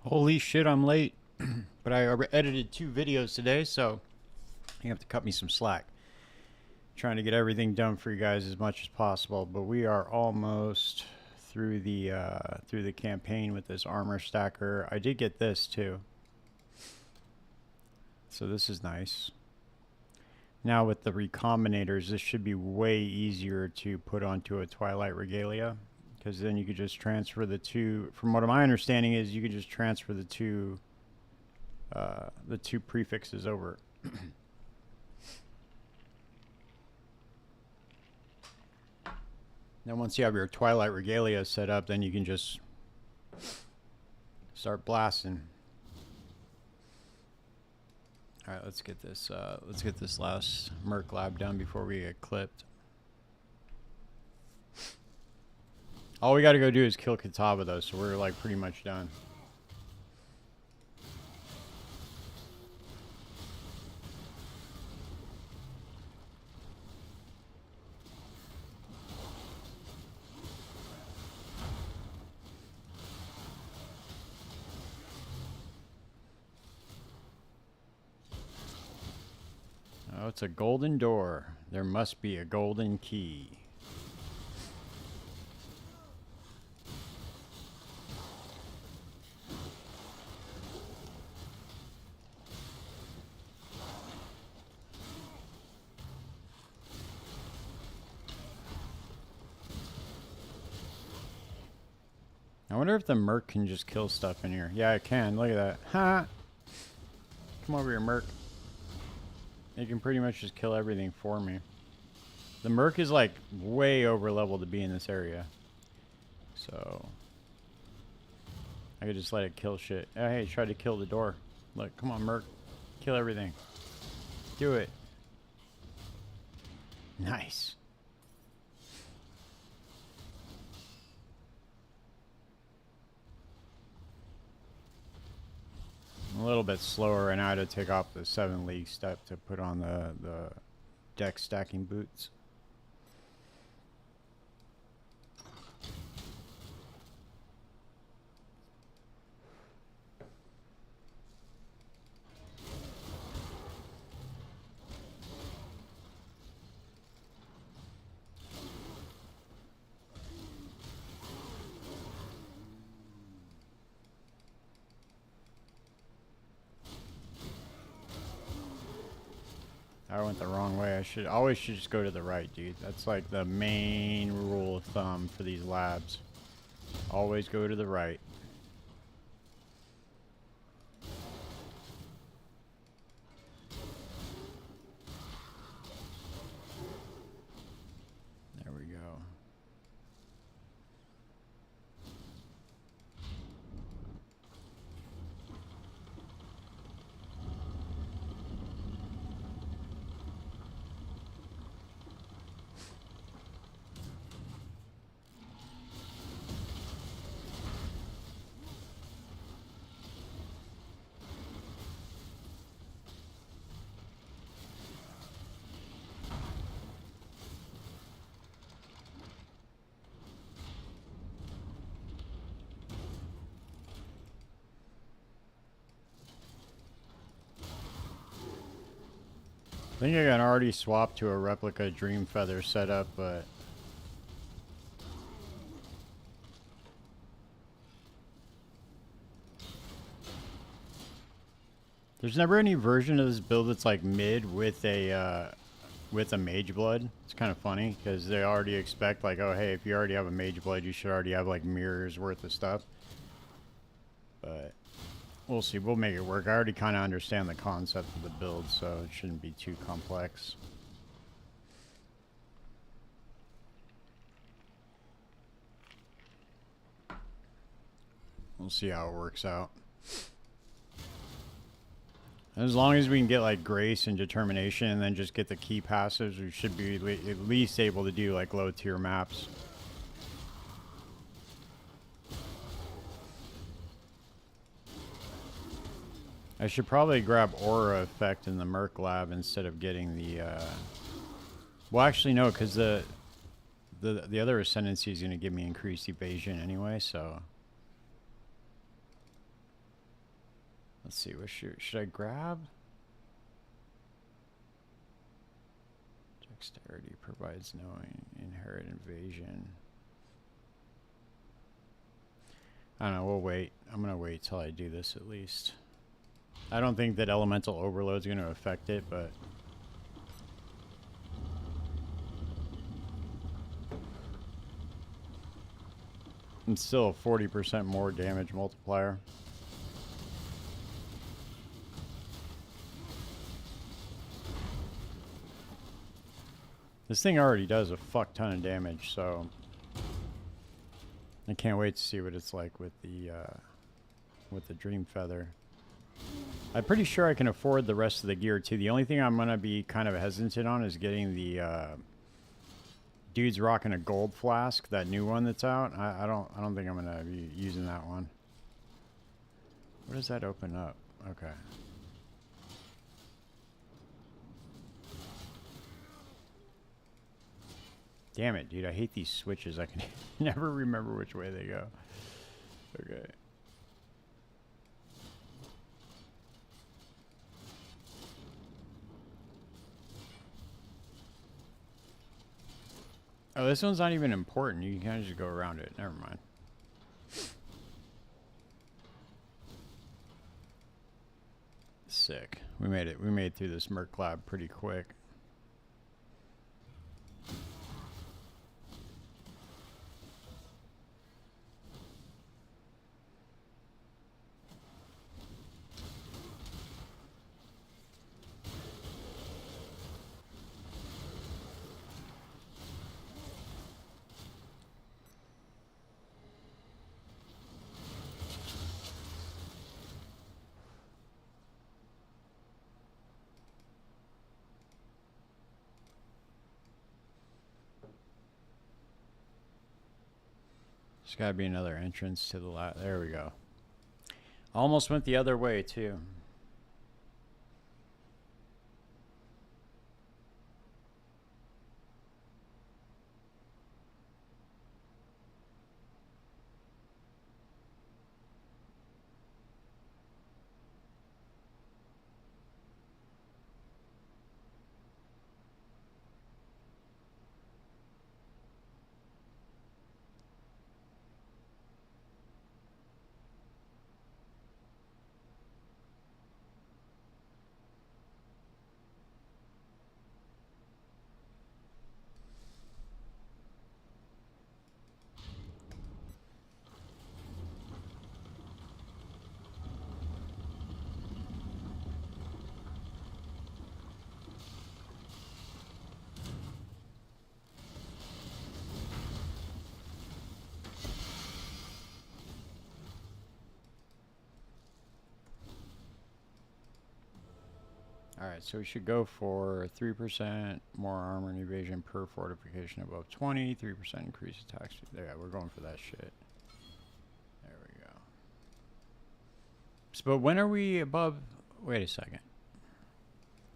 Holy shit, I'm late. But I edited 2 videos today, so you have to cut me some slack. Trying to get everything done for you guys as much as possible, but we are almost through the campaign with this armor stacker. I did get this too, so this is nice. Now with the recombinators, this should be way easier to put onto a Twilight Regalia, because then you could just transfer the two. From what my understanding is, you could just transfer the two prefixes over. Then once you have your Twilight Regalia set up, then you can just start blasting. All right, let's get this last Merc lab done before we get clipped. All we got to go do is kill Kitava though, so we're like pretty much done. Oh, it's a golden door. There must be a golden key. I wonder if the Merc can just kill stuff in here. Yeah, it can. Look at that. Ha! Come over here, Merc. It can pretty much just kill everything for me. The Merc is like way over level to be in this area. So I could just let it kill shit. Oh, hey, it tried to kill the door. Look, come on, Merc. Kill everything. Do it. Nice. A little bit slower right now to take off the 7 league step to put on the deck stacking boots. I went the wrong way. I always should just go to the right, dude. That's like the main rule of thumb for these labs. Always go to the right. There we go. I think I can already swap to a replica Dream Feather setup, but there's never any version of this build that's like mid with a Mage Blood. It's kind of funny because they already expect like, oh hey, if you already have a Mage Blood, you should already have like mirrors worth of stuff. But we'll see. We'll make it work. I already kind of understand the concept of the build, so it shouldn't be too complex. We'll see how it works out. As long as we can get like Grace and Determination and then just get the key passives, we should be at least able to do like low tier maps. I should probably grab Aura Effect in the Merc Lab instead of getting the well, actually no, because the other Ascendancy is going to give me increased evasion anyway, so Let's see, what should I grab? Dexterity provides no inherent evasion. I don't know, we'll wait. I'm gonna wait till I do this at least. I don't think that elemental overload's gonna affect it, but it's still a 40% more damage multiplier. This thing already does a fuck ton of damage, so I can't wait to see what it's like with the Dream Feather. I'm pretty sure I can afford the rest of the gear too. The only thing I'm gonna be kind of hesitant on is getting the dude's rocking a gold flask, that new one that's out. I don't think I'm gonna be using that one. What does that open up? Okay. Damn it, dude. I hate these switches. I can never remember which way they go. Okay. Oh, this one's not even important. You can kind of just go around it. Never mind. Sick. We made it. We made it through this Merc lab pretty quick. There's got to be another entrance to the lab. There we go. Almost went the other way, too. Alright, so we should go for 3% more armor and evasion per fortification above 20, 3% increased attack speed. Yeah, we're going for that shit. There we go. So, but when are we above... Wait a second.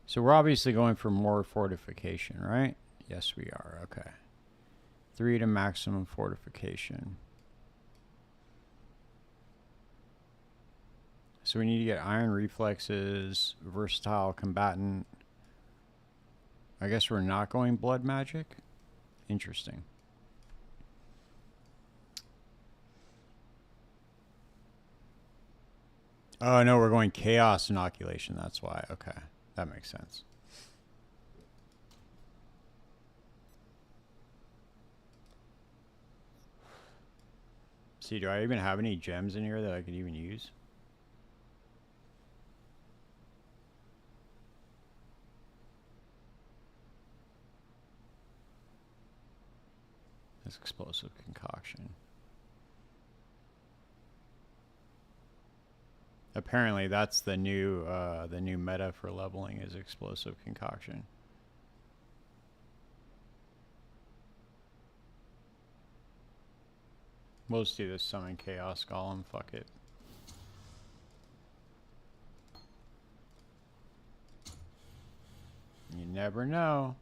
So we're obviously going for more fortification, right? Yes, we are. Okay. 3 to maximum fortification. So we need to get iron reflexes, versatile combatant. I guess we're not going blood magic. Interesting. Oh no, we're going chaos inoculation. That's why. Okay, that makes sense. See, do I even have any gems in here that I could even use? This explosive concoction. Apparently, that's the new meta for leveling is explosive concoction. We'll just do this summon chaos golem. Fuck it. You never know.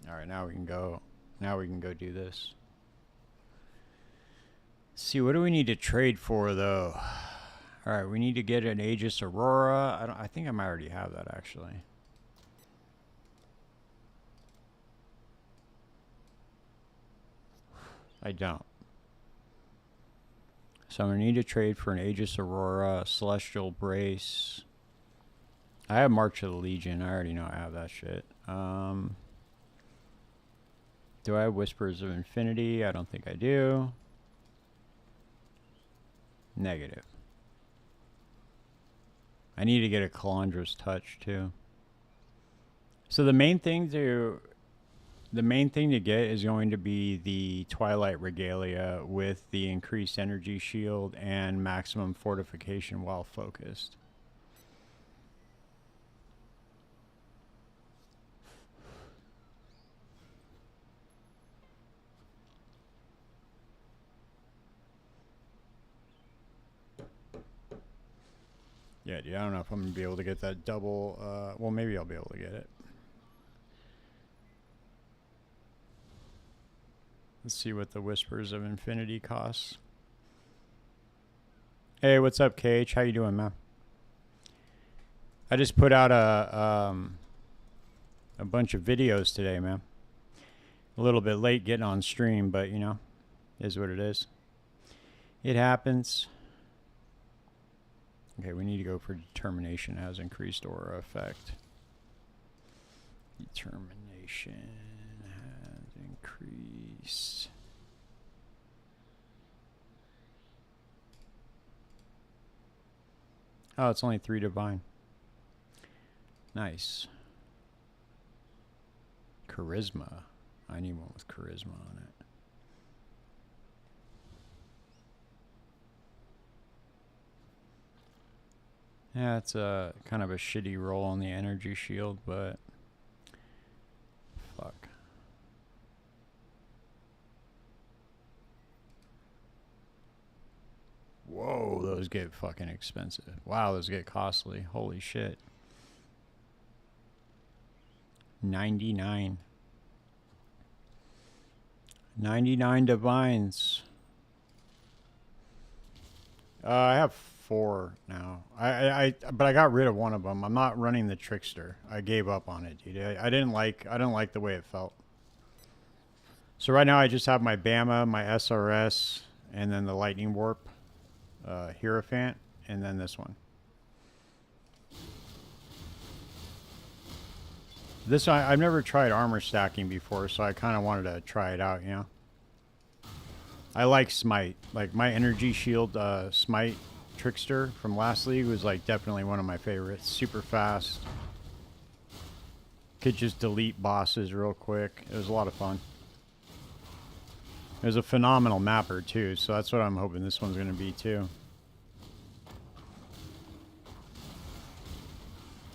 All Alright, now we can go. Now we can go do this. See, what do we need to trade for, though? Alright, we need to get an Aegis Aurora. I think I might already have that, actually. I don't. So I'm going to need to trade for an Aegis Aurora, Celestial Brace. I have March of the Legion. I already know I have that shit. Do I have Whispers of Infinity? I don't think I do. Negative. I need to get a Calandra's Touch too. So the main thing to get is going to be the Twilight Regalia with the increased energy shield and maximum fortification while focused. Yeah, dude, I don't know if I'm going to be able to get that double. Well, maybe I'll be able to get it. Let's see what the Whispers of Infinity costs. Hey, what's up, KH? How you doing, man? I just put out a bunch of videos today, man. A little bit late getting on stream, but, you know, is what it is. It happens. Okay, we need to go for Determination. Has increased aura effect. Determination has increased. Oh, it's only 3 divine. Nice. Charisma. I need one with charisma on it. Yeah, it's a kind of a shitty roll on the energy shield, but fuck. Whoa, those get fucking expensive. Wow, those get costly. Holy shit. 99. 99 divines. I have 4 now. But I got rid of one of them. I'm not running the Trickster. I gave up on it, dude. I didn't like the way it felt. So right now I just have my Bama, my SRS, and then the Lightning Warp, Hierophant, and then this one. This I've never tried armor stacking before, so I kind of wanted to try it out, you know. I like Smite. Like my energy shield Smite Trickster from last league was like definitely one of my favorites. Super fast. Could just delete bosses real quick. It was a lot of fun. It was a phenomenal mapper too, so that's what I'm hoping this one's going to be too.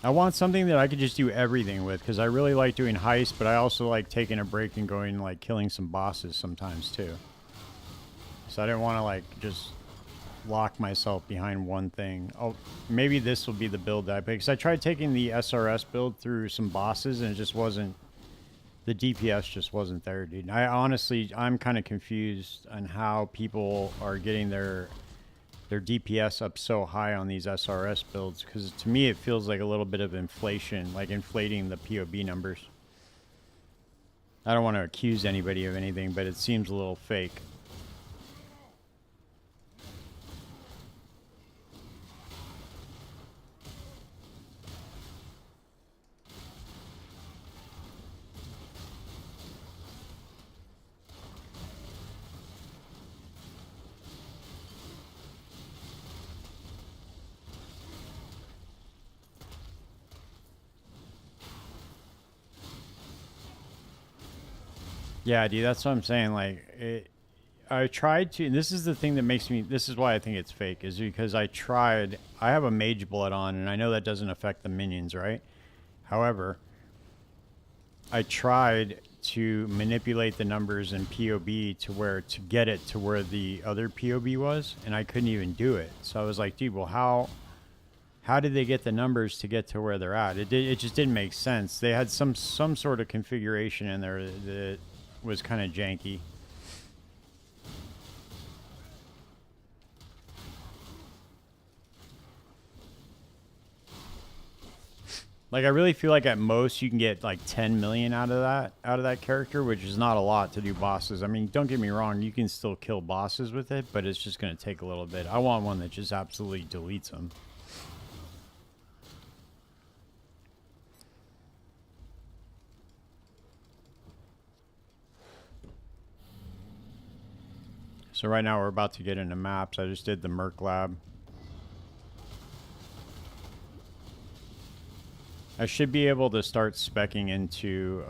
I want something that I could just do everything with, because I really like doing heists, but I also like taking a break and going like killing some bosses sometimes too. So I didn't want to like just lock myself behind one thing. Oh, maybe this will be the build that I pick. Because I tried taking the SRS build through some bosses and it just wasn't, the DPS just wasn't there, dude. I'm kind of confused on how people are getting their DPS up so high on these SRS builds, because to me it feels like a little bit of inflation, like inflating the POB numbers. I don't want to accuse anybody of anything, but it seems a little fake. Yeah, dude, that's what I'm saying. Like, I tried to, and this is the thing that makes me, this is why I think it's fake, is because I have a Mage Blood on, and I know that doesn't affect the minions, right? However, I tried to manipulate the numbers in POB to get it to where the other POB was, and I couldn't even do it. So I was like, dude, well, how how did they get the numbers to get to where they're at? It just didn't make sense. They had some sort of configuration in there that was kind of janky. Like, I really feel like at most you can get like 10 million out of that character, which is not a lot to do bosses. I mean, don't get me wrong, you can still kill bosses with it, but it's just going to take a little bit. I want one that just absolutely deletes them. So right now we're about to get into maps. I just did the Merc Lab. I should be able to start speccing into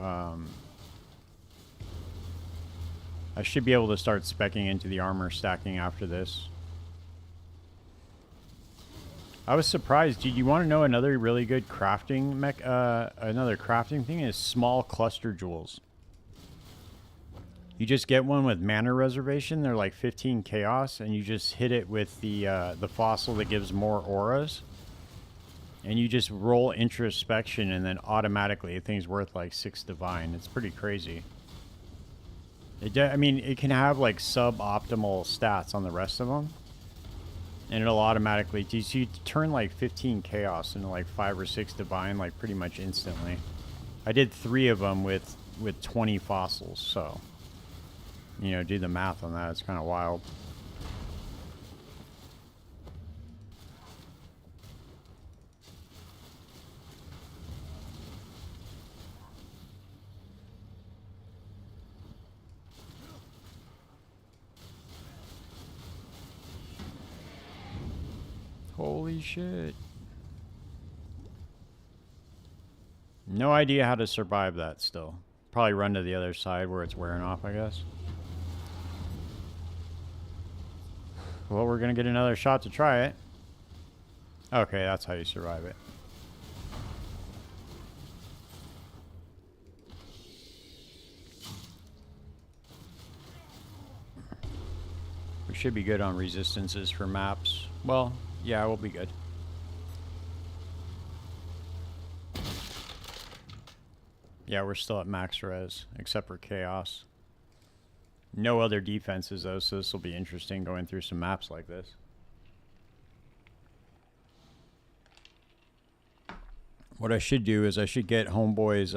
the armor stacking after this. I was surprised. Dude, you want to know another really good crafting another crafting thing is small cluster jewels. You just get one with mana reservation. They're like 15 chaos, and you just hit it with the fossil that gives more auras. And you just roll introspection, and then automatically the thing's worth like 6 divine. It's pretty crazy. I mean, it can have like suboptimal stats on the rest of them, and it'll automatically. So you turn like 15 chaos into like 5 or 6 divine, like pretty much instantly. I did 3 of them with 20 fossils, so you know, do the math on that. It's kind of wild. Holy shit. No idea how to survive that still. Probably run to the other side where it's wearing off, I guess. Well, we're going to get another shot to try it. Okay, that's how you survive it. We should be good on resistances for maps. Well, yeah, we'll be good. Yeah, we're still at max res, except for chaos. No other defenses, though, so this will be interesting going through some maps like this. What I should do is I should get Homeboy's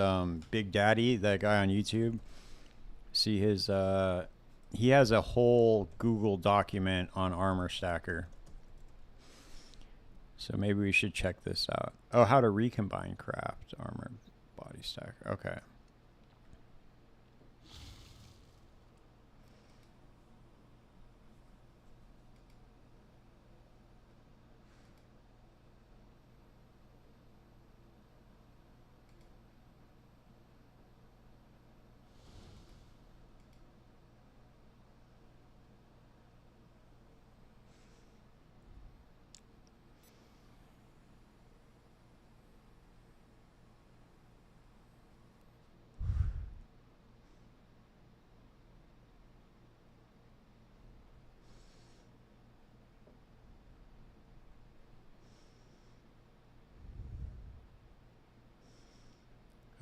Big Daddy, that guy on YouTube. See his... he has a whole Google document on Armor Stacker. So maybe we should check this out. Oh, how to recombine craft armor body stacker. Okay.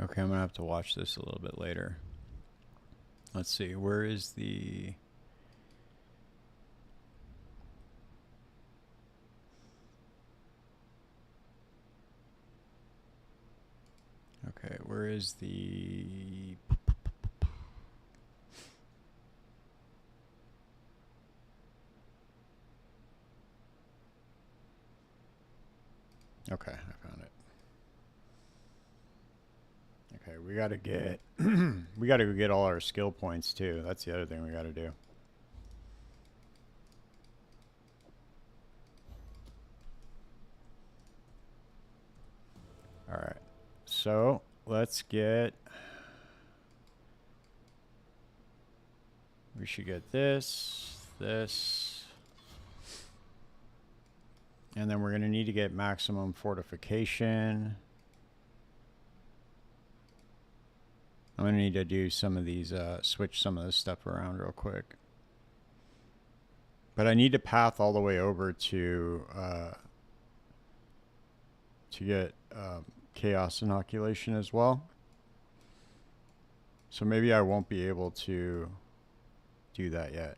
Okay, I'm going to have to watch this a little bit later. Let's see, where is the... Okay, where is the... Okay, I found it. Okay, we gotta get we gotta go get all our skill points too. That's the other thing we gotta do. Alright. So let's get, we should get this, and then we're gonna need to get maximum fortification. I'm going to need to do some of these, switch some of this stuff around real quick. But I need to path all the way over to to get chaos inoculation as well. So maybe I won't be able to do that yet.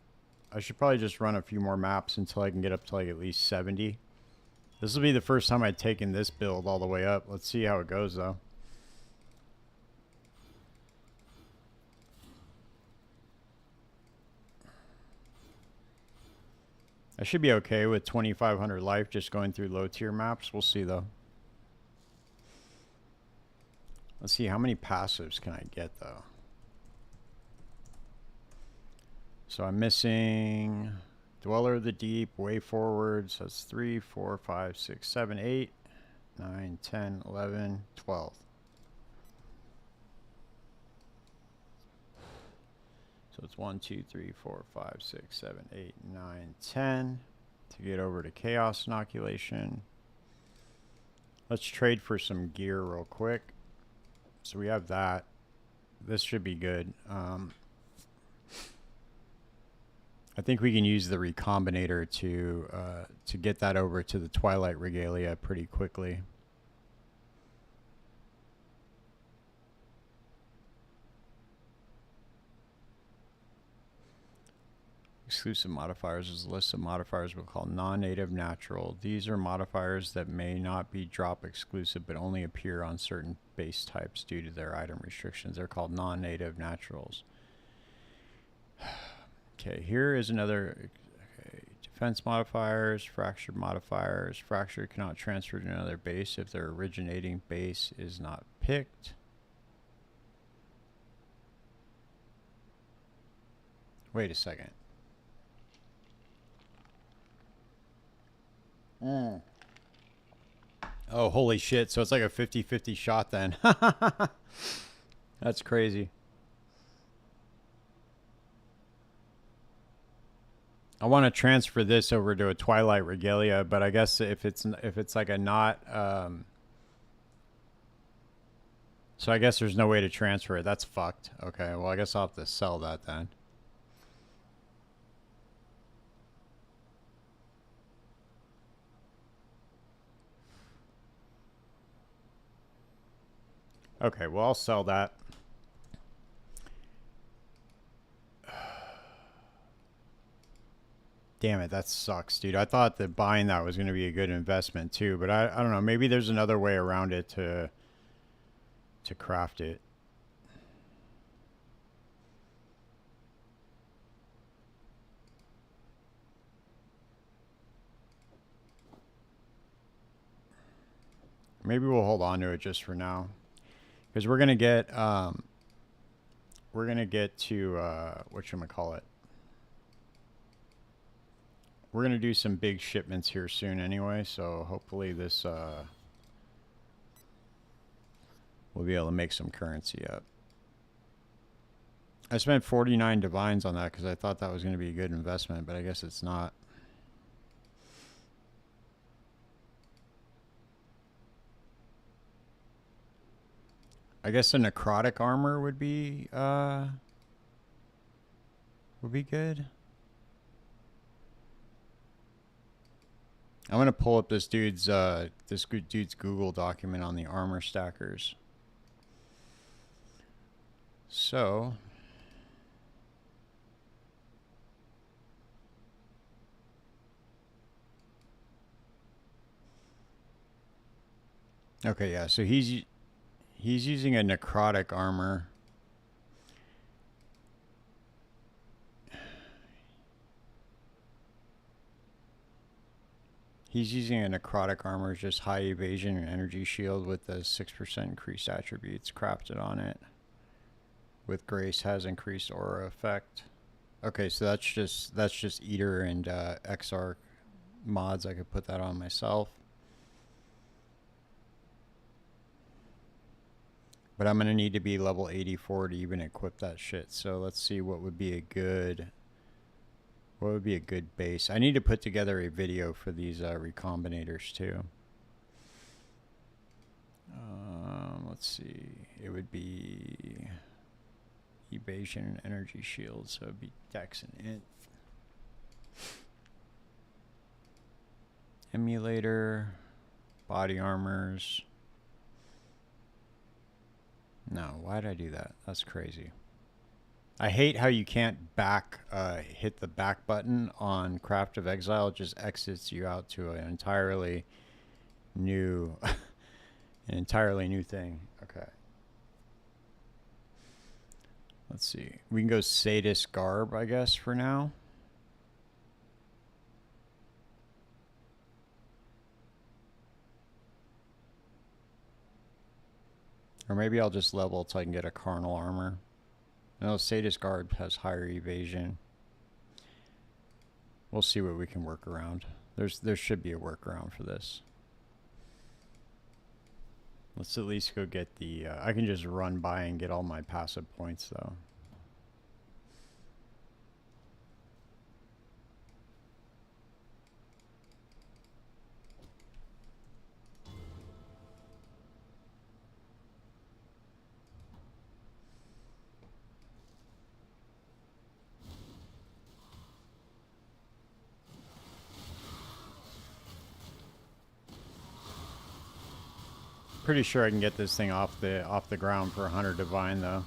I should probably just run a few more maps until I can get up to like at least 70. This will be the first time I've taken this build all the way up. Let's see how it goes though. I should be okay with 2500 life just going through low tier maps. We'll see though. Let's see, how many passives can I get though? So I'm missing Dweller of the Deep, Way Forward. So that's 3, 4, 5, 6, 7, 8, 9, 10, 11, 12. So it's 1, 2, 3, 4, 5, 6, 7, 8, 9, 10 to get over to Chaos Inoculation. Let's trade for some gear real quick. So we have that. This should be good. I think we can use the Recombinator to get that over to the Twilight Regalia pretty quickly. Exclusive modifiers is a list of modifiers we'll call non-native natural. These are modifiers that may not be drop exclusive but only appear on certain base types due to their item restrictions. They're called non-native naturals. Okay, here is another. Okay, defense modifiers, fractured modifiers. Fractured cannot transfer to another base if their originating base is not picked. Wait a second. Oh, holy shit. So it's like a 50-50 shot then. That's crazy. I want to transfer this over to a Twilight Regalia, but I guess if it's like a not so I guess there's no way to transfer it. That's fucked. Okay, well I guess I'll have to sell that then. Okay, well I'll sell that. Damn it, that sucks, dude. I thought that buying that was going to be a good investment too, but I don't know. Maybe there's another way around it to craft it. Maybe we'll hold on to it just for now, because we're gonna get to whatchamacallit. We're gonna do some big shipments here soon anyway, so hopefully this we'll be able to make some currency up. I spent 49 divines on that because I thought that was going to be a good investment, but I guess it's not. I guess a necrotic armor would be good. I'm gonna pull up this dude's Google document on the armor stackers. So okay, yeah, so he's using a necrotic armor. He's using a necrotic armor, just high evasion and energy shield with the 6% increased attributes crafted on it. With grace has increased aura effect. Okay, so that's just Eater and XR mods. I could put that on myself. But I'm gonna need to be level 84 to even equip that shit. So let's see what would be a good base. I need to put together a video for these recombinators too. Let's see. It would be evasion and energy shield, so it'd be dex and int. Emulator. Body armors. No, why did I do that? That's crazy. I hate how you can't hit the back button on Craft of Exile. It just exits you out to an entirely new, an entirely new thing. Okay. Let's see. We can go Sadist Garb, I guess, for now. Or maybe I'll just level so I can get a Carnal Armor. No, Sadist Garb has higher evasion. We'll see what we can work around. There should be a workaround for this. Let's at least go get the... I can just run by and get all my passive points, though. Pretty sure I can get this thing off the ground for 100 divine, though.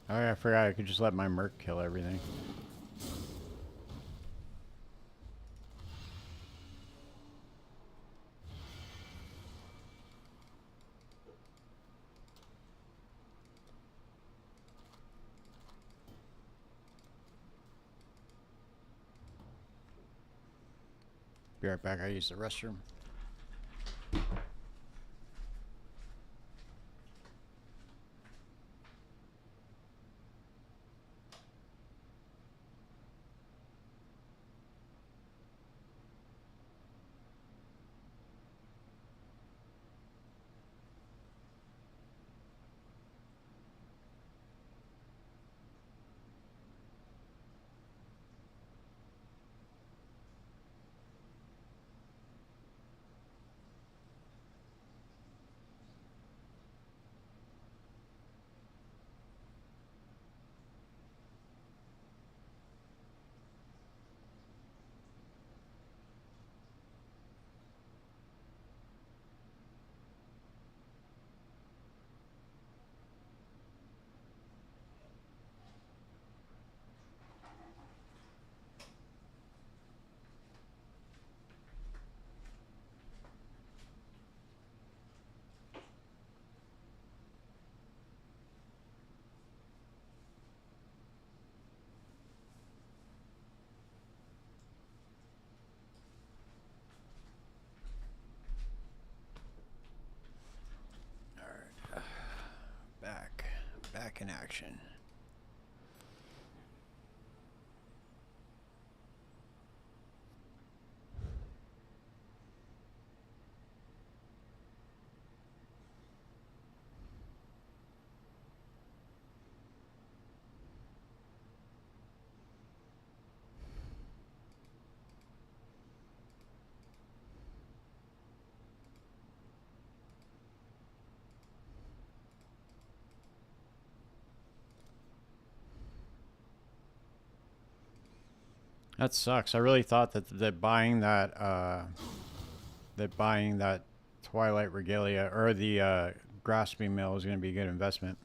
Oh, yeah, I forgot I could just let my Merc kill everything. Be right back. I use the restroom. Back in action. That sucks. I really thought that buying that Twilight Regalia or the grasping mill was going to be a good investment.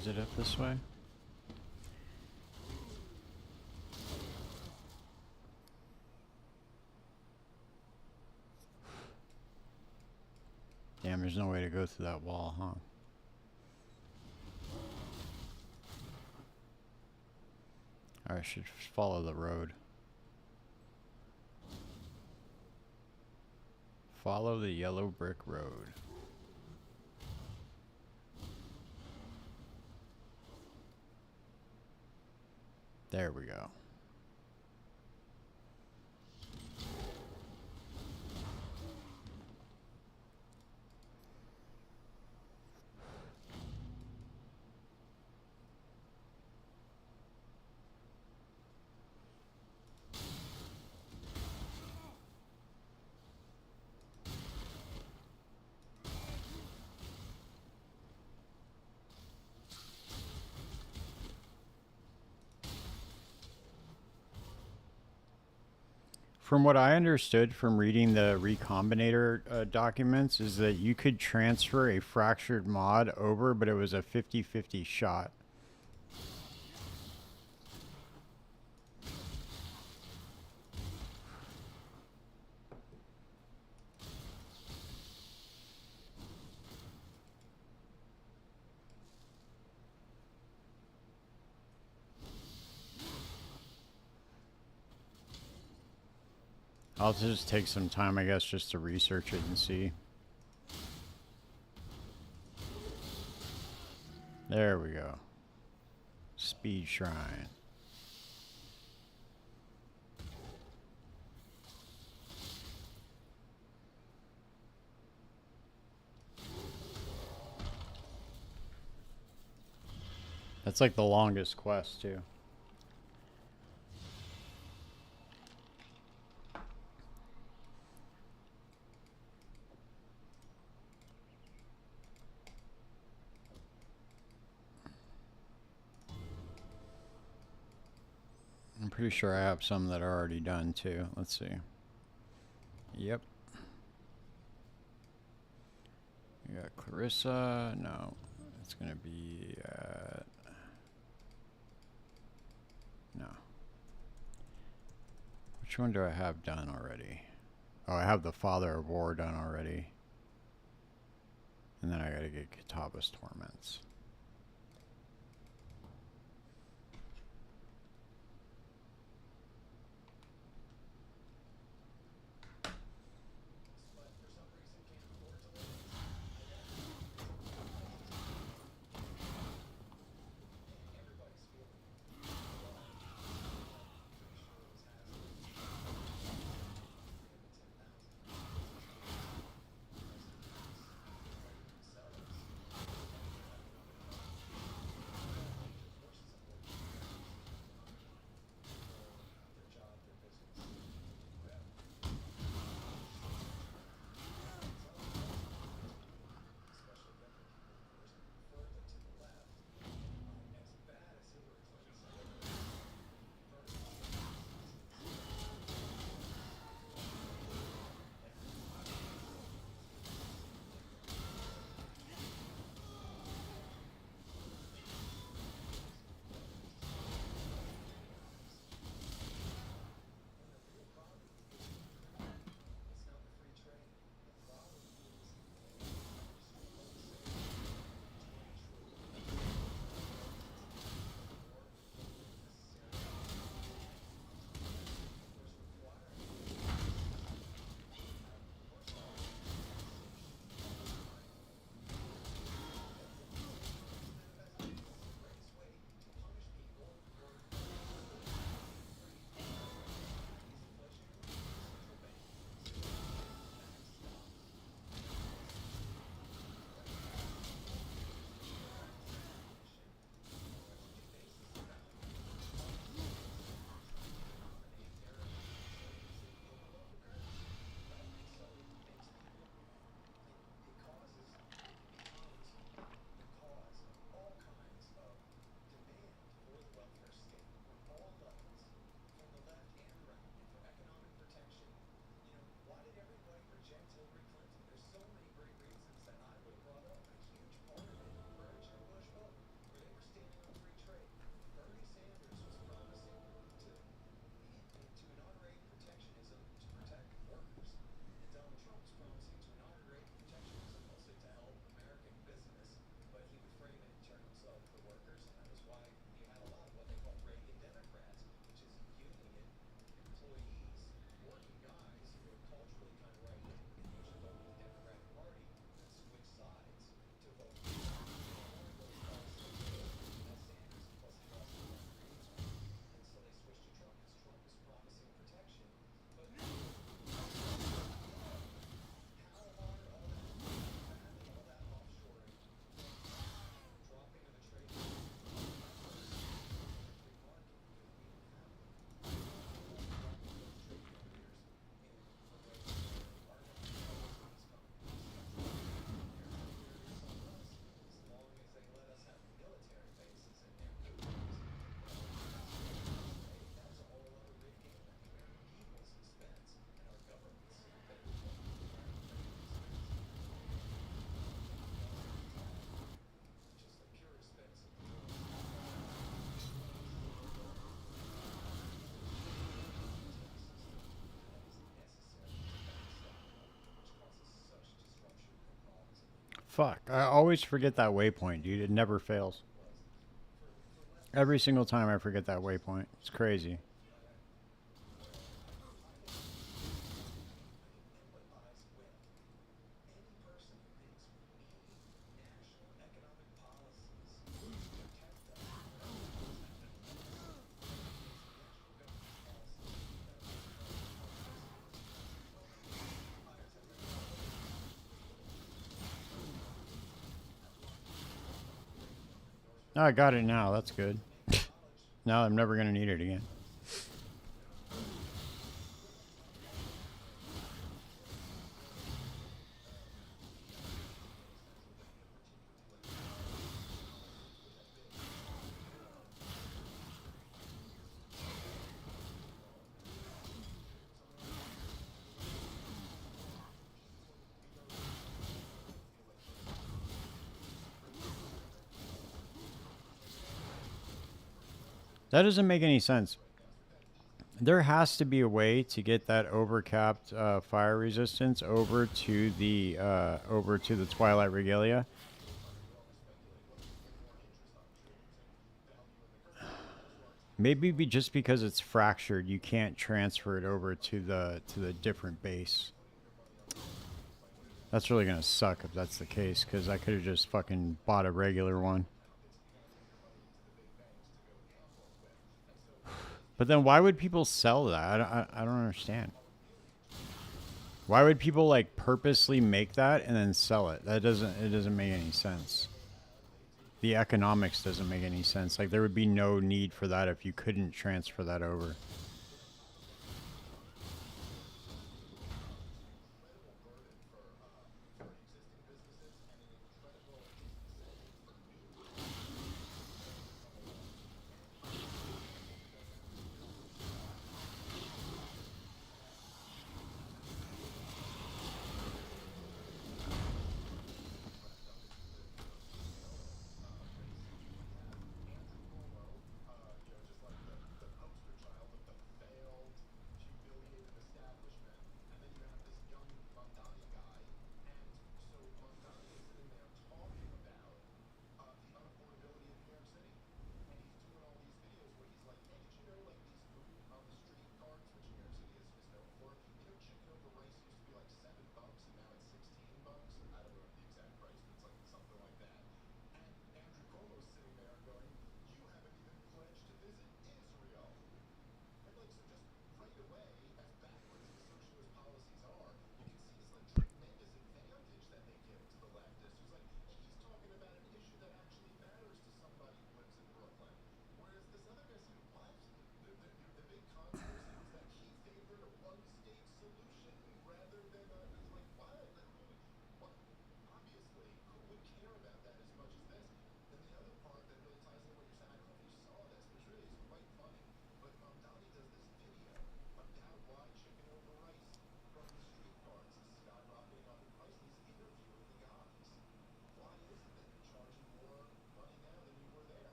Is it up this way? Damn, there's no way to go through that wall, huh? I should follow the road. Follow the yellow brick road. There we go. From what I understood from reading the Recombinator documents is that you could transfer a fractured mod over, but it was a 50-50 shot. I'll just take some time, I guess, just to research it and see. There we go. Speed Shrine. That's like the longest quest, too. I'm pretty sure I have some that are already done too. Let's see. Yep. We got Clarissa. No, it's gonna be no. Which one do I have done already? Oh, I have the Father of War done already. And then I gotta get Kataba's Torments. Fuck. I always forget that waypoint, dude. It never fails. Every single time I forget that waypoint. It's crazy. Oh, I got it now. That's good. Now I'm never going to need it again. That doesn't make any sense. There has to be a way to get that overcapped fire resistance over to the Twilight Regalia. Maybe just because it's fractured, you can't transfer it over to the different base. That's really gonna suck if that's the case, because I could have just fucking bought a regular one. But then why would people sell that? I don't understand. Why would people like purposely make that and then sell it? It doesn't make any sense. The economics doesn't make any sense. Like there would be no need for that if you couldn't transfer that over.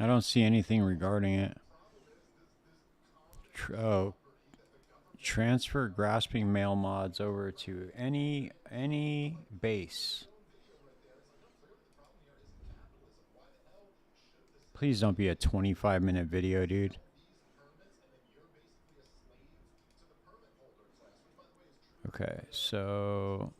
I don't see anything regarding it. Oh, transfer grasping mail mods over to any base. Please don't be a 25-minute video, dude. Okay, so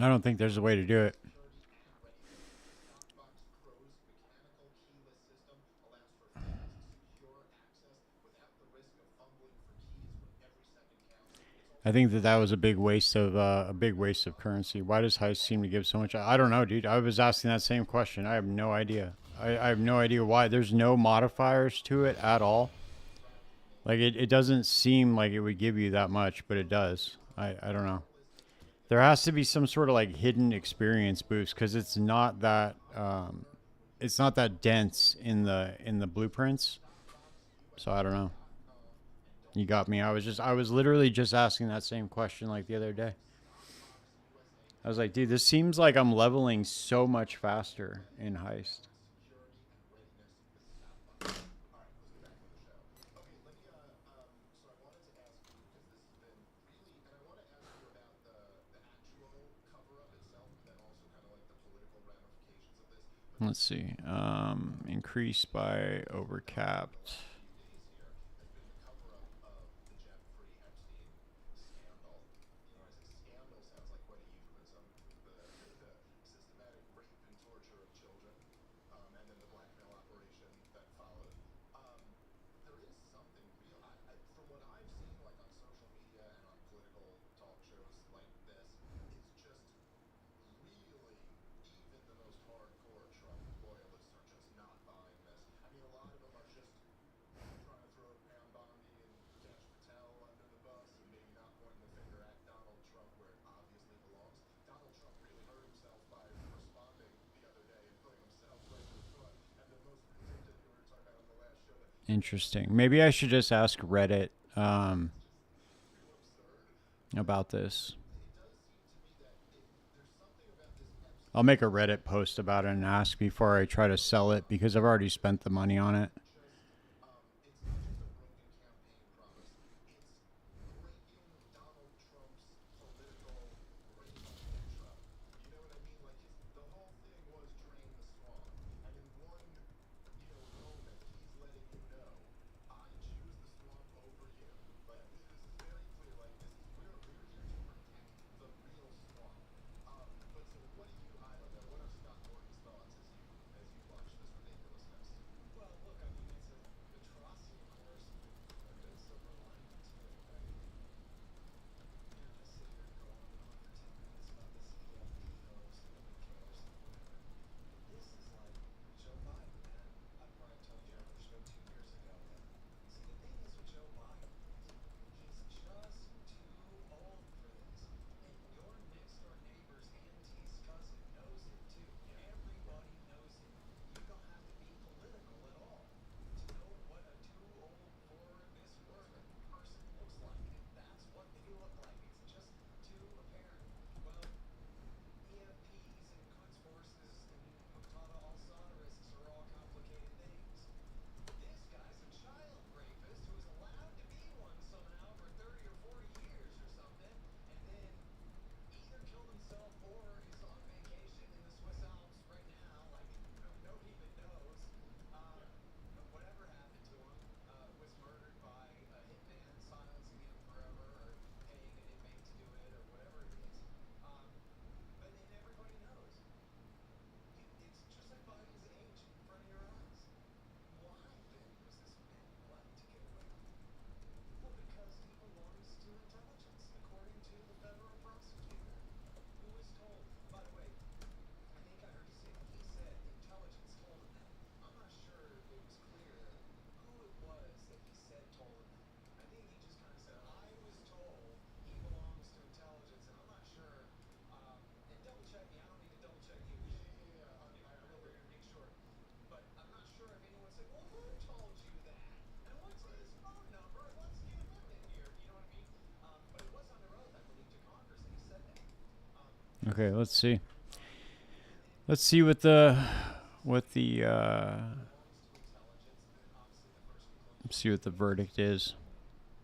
I don't think there's a way to do it. I think that was a big waste of currency. Why does Heist seem to give so much? I don't know, dude. I was asking that same question. I have no idea. I have no idea why. There's no modifiers to it at all. Like it doesn't seem like it would give you that much, but it does. I don't know. There has to be some sort of like hidden experience boost because it's not that dense in the blueprints. So I don't know. You got me. I was literally just asking that same question like the other day. I was like, dude, this seems like I'm leveling so much faster in Heist. Let's see. Increase by overcapped. Interesting. Maybe I should just ask Reddit about this. I'll make a Reddit post about it and ask before I try to sell it because I've already spent the money on it. Okay, let's see. Let's see what the see what the verdict is.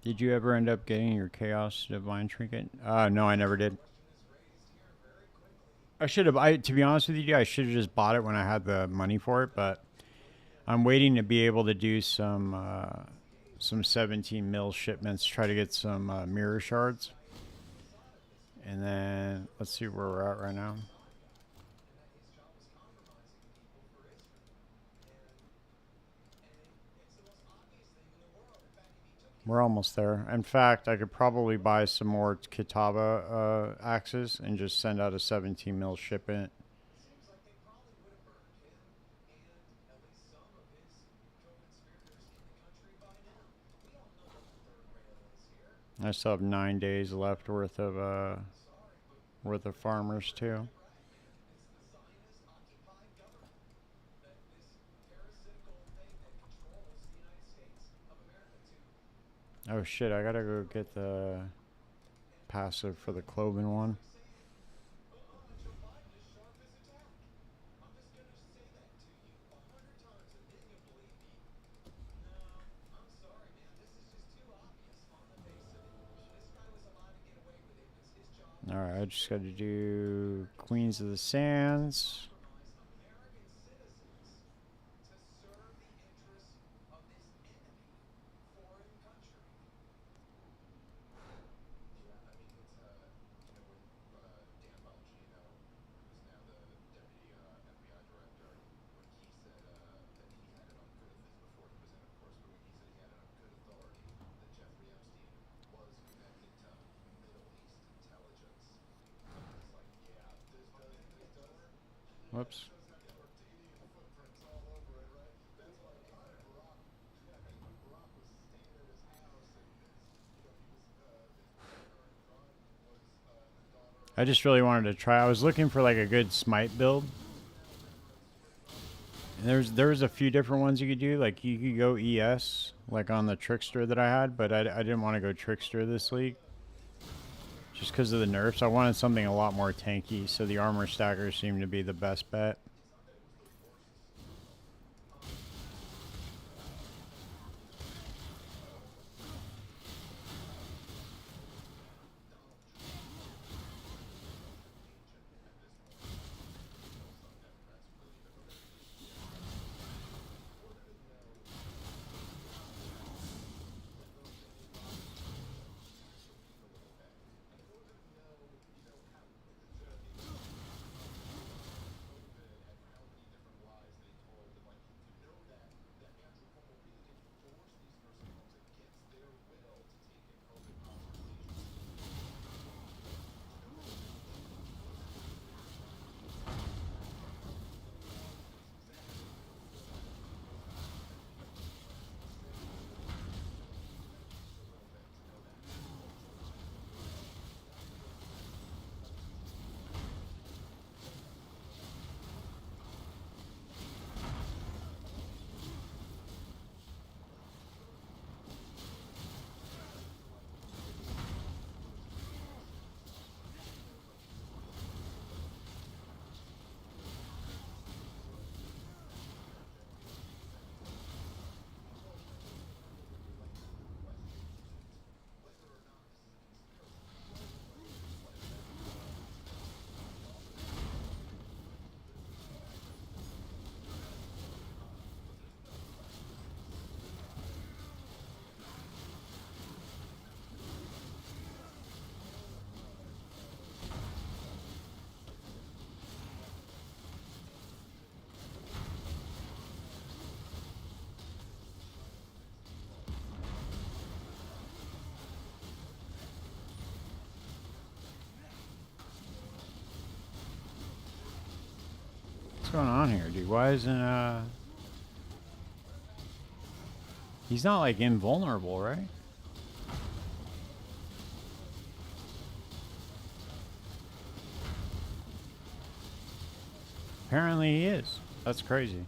Did you ever end up getting your Chaos Divine Trinket? No, I never did. I should have. To be honest with you, I should have just bought it when I had the money for it. But I'm waiting to be able to do some 17 mil shipments. Try to get some mirror shards, And then let's see where we're at right now. We're almost there. In fact, I could probably buy some more Kitaba axes and just send out a 17 mil shipment. I still have 9 days left worth of farmers too. Oh shit! I gotta go get the passive for the Cloven one. Alright, I just gotta do Queens of the Sands. Whoops. I just really wanted to try. I was looking for like a good smite build. And there was a few different ones you could do. Like you could go ES, like on the Trickster that I had, but I didn't want to go Trickster this league. Just because of the nerfs. I wanted something a lot more tanky, so the Armor Stacker seemed to be the best bet. What's going on here, dude? Why isn't he's not like invulnerable, right? Apparently he is. That's crazy.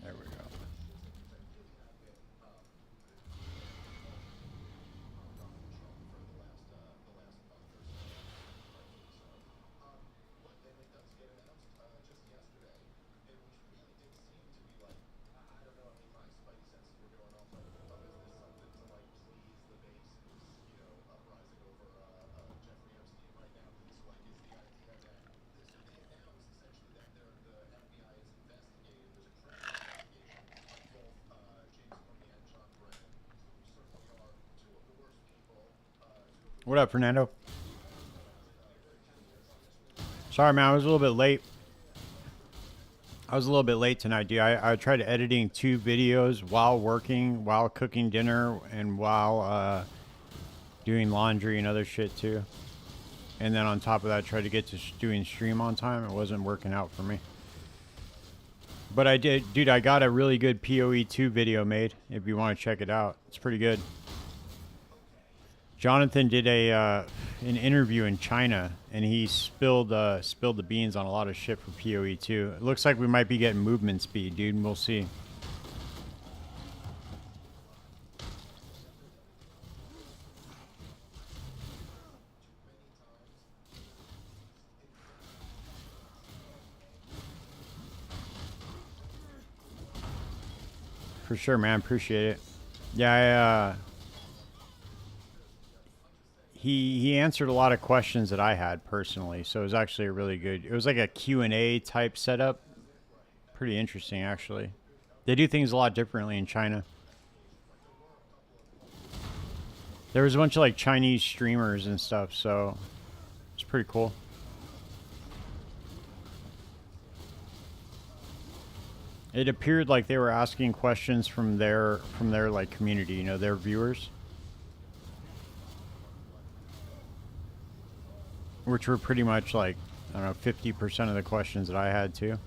There we go. What up, Fernando? Sorry, man. I was a little bit late. I was a little bit late tonight, dude. I tried editing 2 videos while working, while cooking dinner, and while doing laundry and other shit, too. And then on top of that, I tried to get to doing stream on time. It wasn't working out for me. But I did, dude, I got a really good PoE 2 video made, if you want to check it out. It's pretty good. Jonathan did an interview in China, and he spilled the beans on a lot of shit for PoE 2. It looks like we might be getting movement speed, dude, and we'll see. For sure, man. Appreciate it. Yeah, he answered a lot of questions that I had personally, so it was actually a really good. It was like a Q&A type setup. Pretty interesting, actually. They do things a lot differently in China. There was a bunch of like Chinese streamers and stuff, so it's pretty cool. It appeared like they were asking questions from their like community, you know, their viewers, which were pretty much like, I don't know, 50% of the questions that I had too.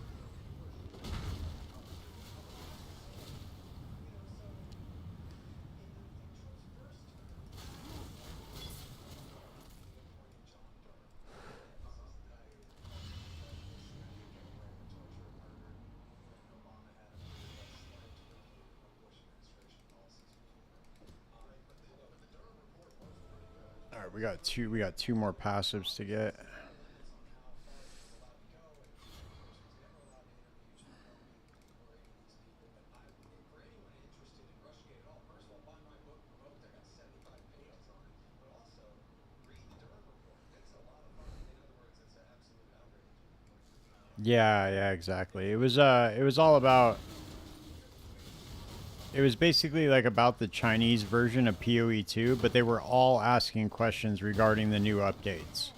All right, we got two more passives to get. Yeah, exactly. It was all about. It was basically like about the Chinese version of PoE 2, but they were all asking questions regarding the new updates.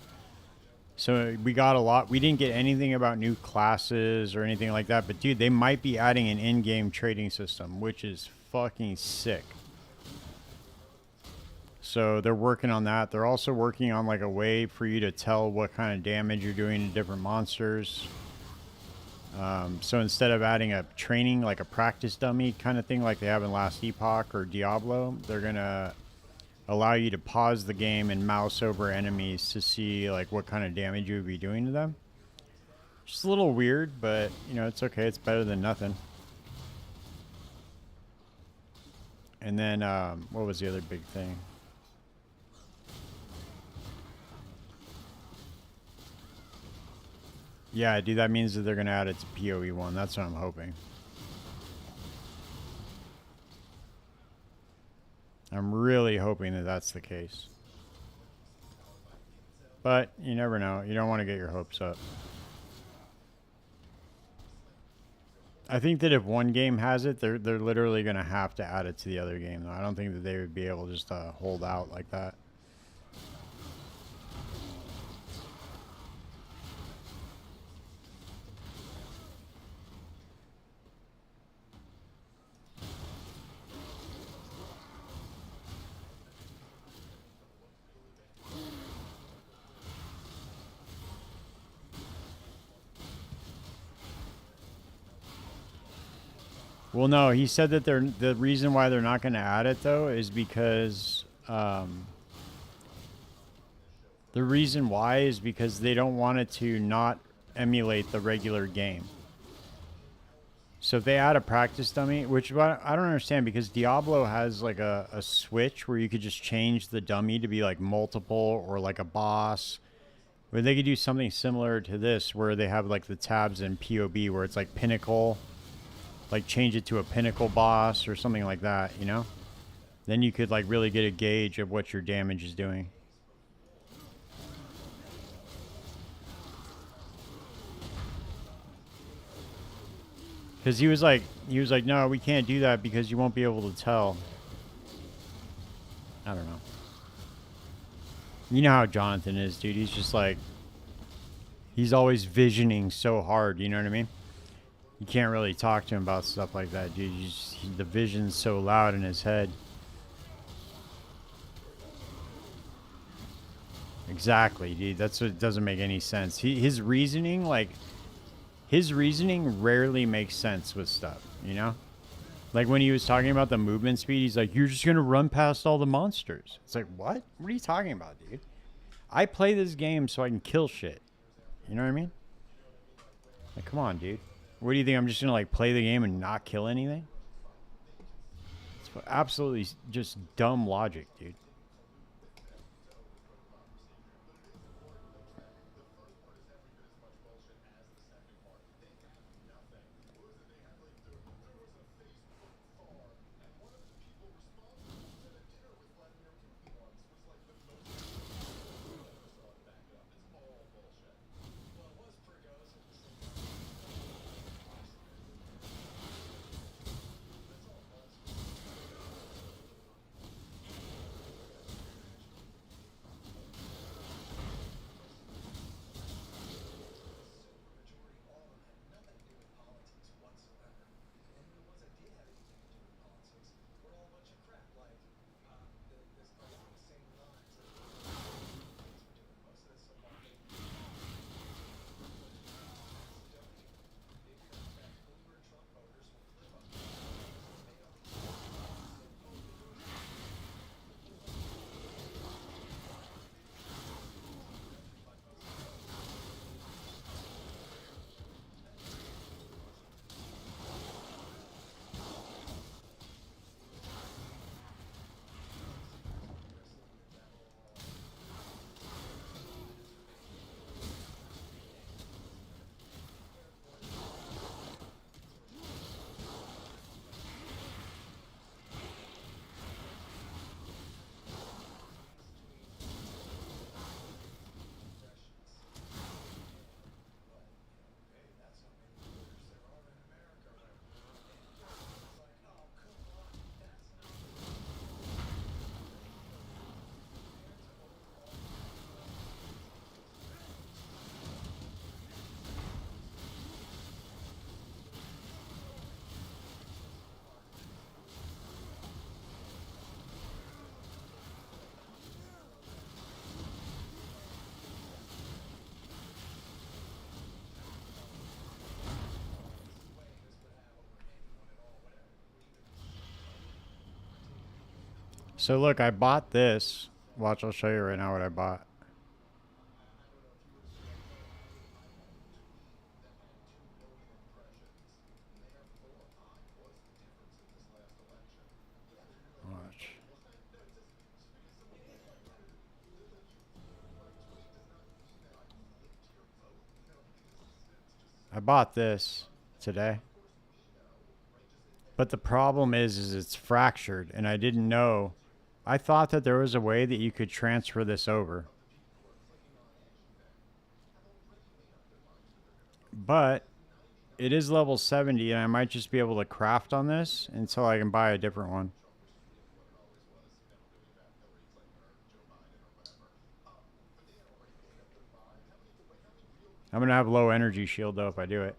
So we got a lot. We didn't get anything about new classes or anything like that, but dude, they might be adding an in-game trading system, which is fucking sick. So they're working on that. They're also working on like a way for you to tell what kind of damage you're doing to different monsters. So instead of adding a training, like a practice dummy kind of thing like they have in Last Epoch or Diablo, they're going to allow you to pause the game and mouse over enemies to see like what kind of damage you would be doing to them. Just a little weird, but you know, it's okay. It's better than nothing. And then, what was the other big thing? Yeah, dude, that means that they're going to add it to PoE 1. That's what I'm hoping. I'm really hoping that that's the case. But you never know. You don't want to get your hopes up. I think that if one game has it, they're literally going to have to add it to the other game, though. I don't think that they would be able just to hold out like that. Well, no, he said that the reason why they're not going to add it though is because the reason why is because they don't want it to not emulate the regular game. So if they add a practice dummy, which I don't understand because Diablo has like a switch where you could just change the dummy to be like multiple or like a boss. But they could do something similar to this where they have like the tabs in PoB where it's like pinnacle. Like change it to a pinnacle boss or something like that, you know? Then you could like really get a gauge of what your damage is doing. Because he was like, no, we can't do that because you won't be able to tell. I don't know. You know how Jonathan is, dude. He's just like, he's always visioning so hard. You know what I mean? You can't really talk to him about stuff like that, dude. The vision's so loud in his head. Exactly, dude. That's what doesn't make any sense. His reasoning, like, his reasoning rarely makes sense with stuff, you know? Like when he was talking about the movement speed, he's like, you're just going to run past all the monsters. It's like, what? What are you talking about, dude? I play this game so I can kill shit. You know what I mean? Like, come on, dude. What do you think? I'm just going to, like, play the game and not kill anything? It's absolutely just dumb logic, dude. So look, I bought this. Watch, I'll show you right now what I bought. Watch. I bought this today. But the problem is it's fractured, and I didn't know. I thought that there was a way that you could transfer this over. But it is level 70, and I might just be able to craft on this until I can buy a different one. I'm going to have low energy shield, though, if I do it.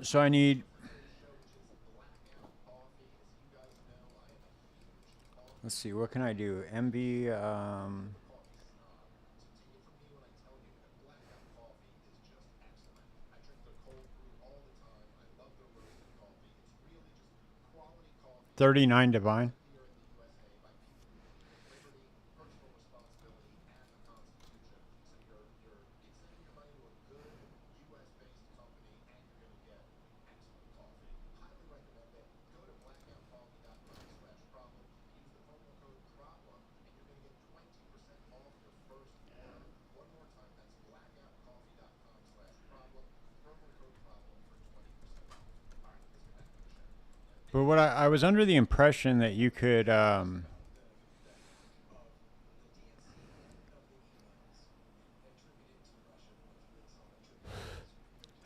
So I need... Let's see, what can I do? MB, 39 divine. But I was under the impression that you could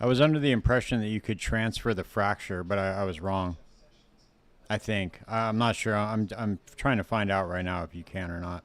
I was under the impression that you could transfer the fracture, but I was wrong. I think. I'm not sure. I'm trying to find out right now if you can or not.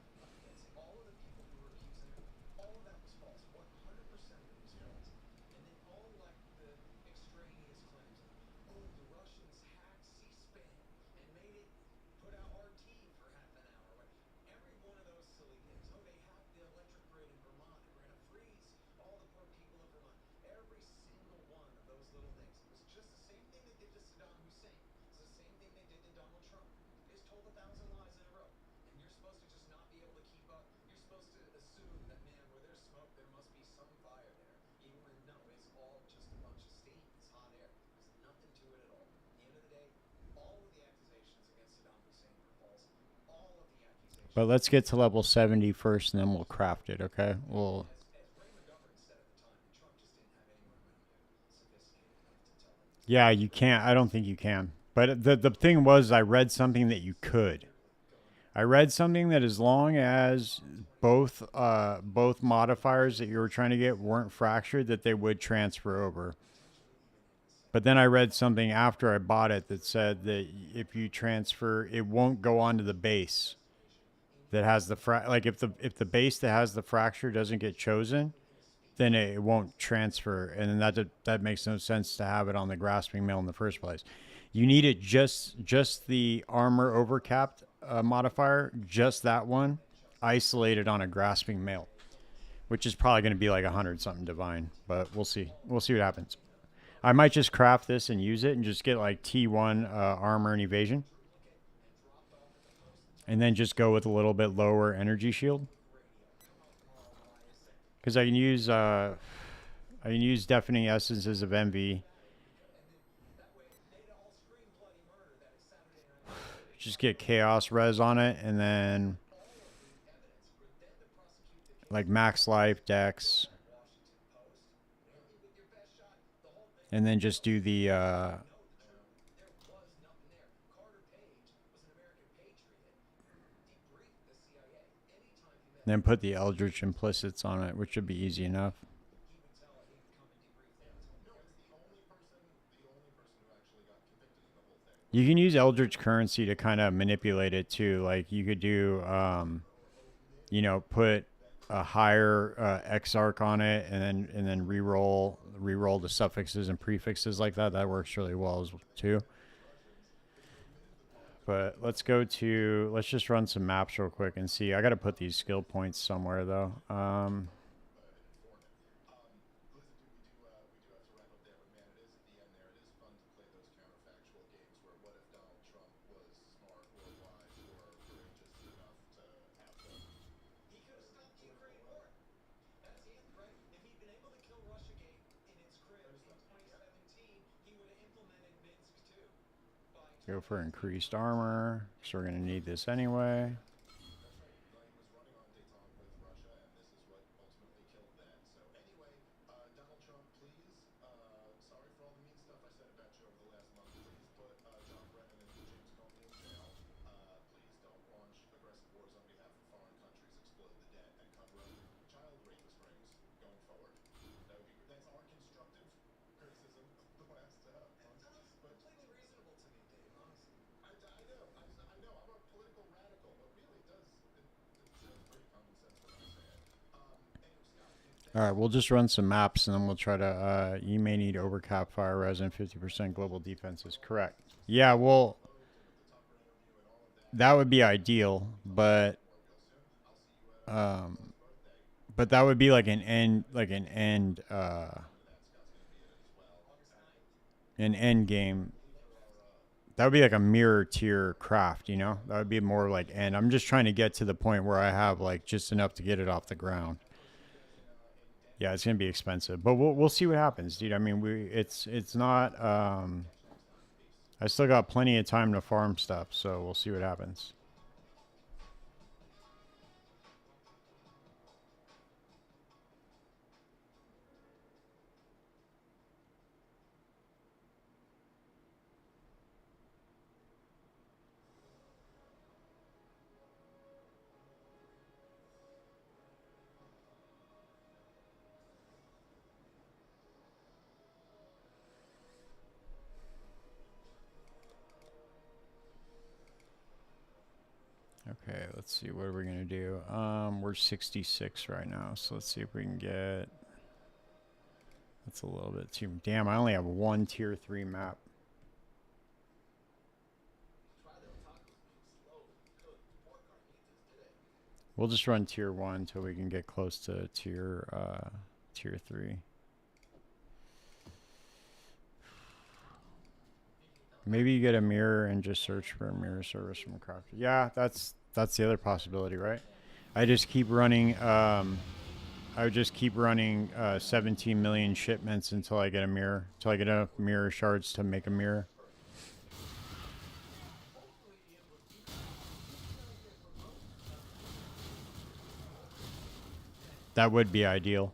But let's get to level 70 first, and then we'll craft it, okay? We'll... Yeah, you can't. I don't think you can. But the thing was, I read something that you could. I read something that as long as both modifiers that you were trying to get weren't fractured, that they would transfer over. But then I read something after I bought it that said that if you transfer, it won't go onto the base that has the like if the base that has the fracture doesn't get chosen, then it won't transfer, and then that makes no sense to have it on the grasping mail in the first place. You need it just the armor overcapped modifier, just that one, isolated on a grasping mail, which is probably going to be like 100 something divine, but we'll see. We'll see what happens. I might just craft this and use it and just get like T1 armor and evasion, and then just go with a little bit lower energy shield. Because I can use deafening essences of envy. Just get chaos res on it, and then like max life, dex, and then just do the then put the Eldritch implicits on it, which should be easy enough. You can use Eldritch currency to kind of manipulate it too. Like you could do, put a higher Exarch on it, and then re-roll the suffixes and prefixes like that. That works really well too. But let's just run some maps real quick and see. I got to put these skill points somewhere though. Go for increased armor, so we're going to need this anyway. All right, we'll just run some maps, and then we'll try to... you may need overcap fire res and 50% global defenses. Correct. Yeah, well, that would be ideal, but that would be like an end game. That would be like a mirror tier craft, you know? That would be more like end. I'm just trying to get to the point where I have like just enough to get it off the ground. Yeah, it's gonna be expensive, but we'll see what happens, dude. I mean, it's not. I still got plenty of time to farm stuff, so we'll see what happens. Okay, let's see. What are we going to do? We're 66 right now, so let's see if we can get... That's a little bit too... Damn, I only have one tier 3 map. We'll just run tier 1 until we can get close to tier 3. Maybe you get a mirror and just search for a mirror service from crafter. Yeah, that's the other possibility, right? I just keep running I would just keep running 17 million shipments until I get a mirror, until I get enough mirror shards to make a mirror. That would be ideal.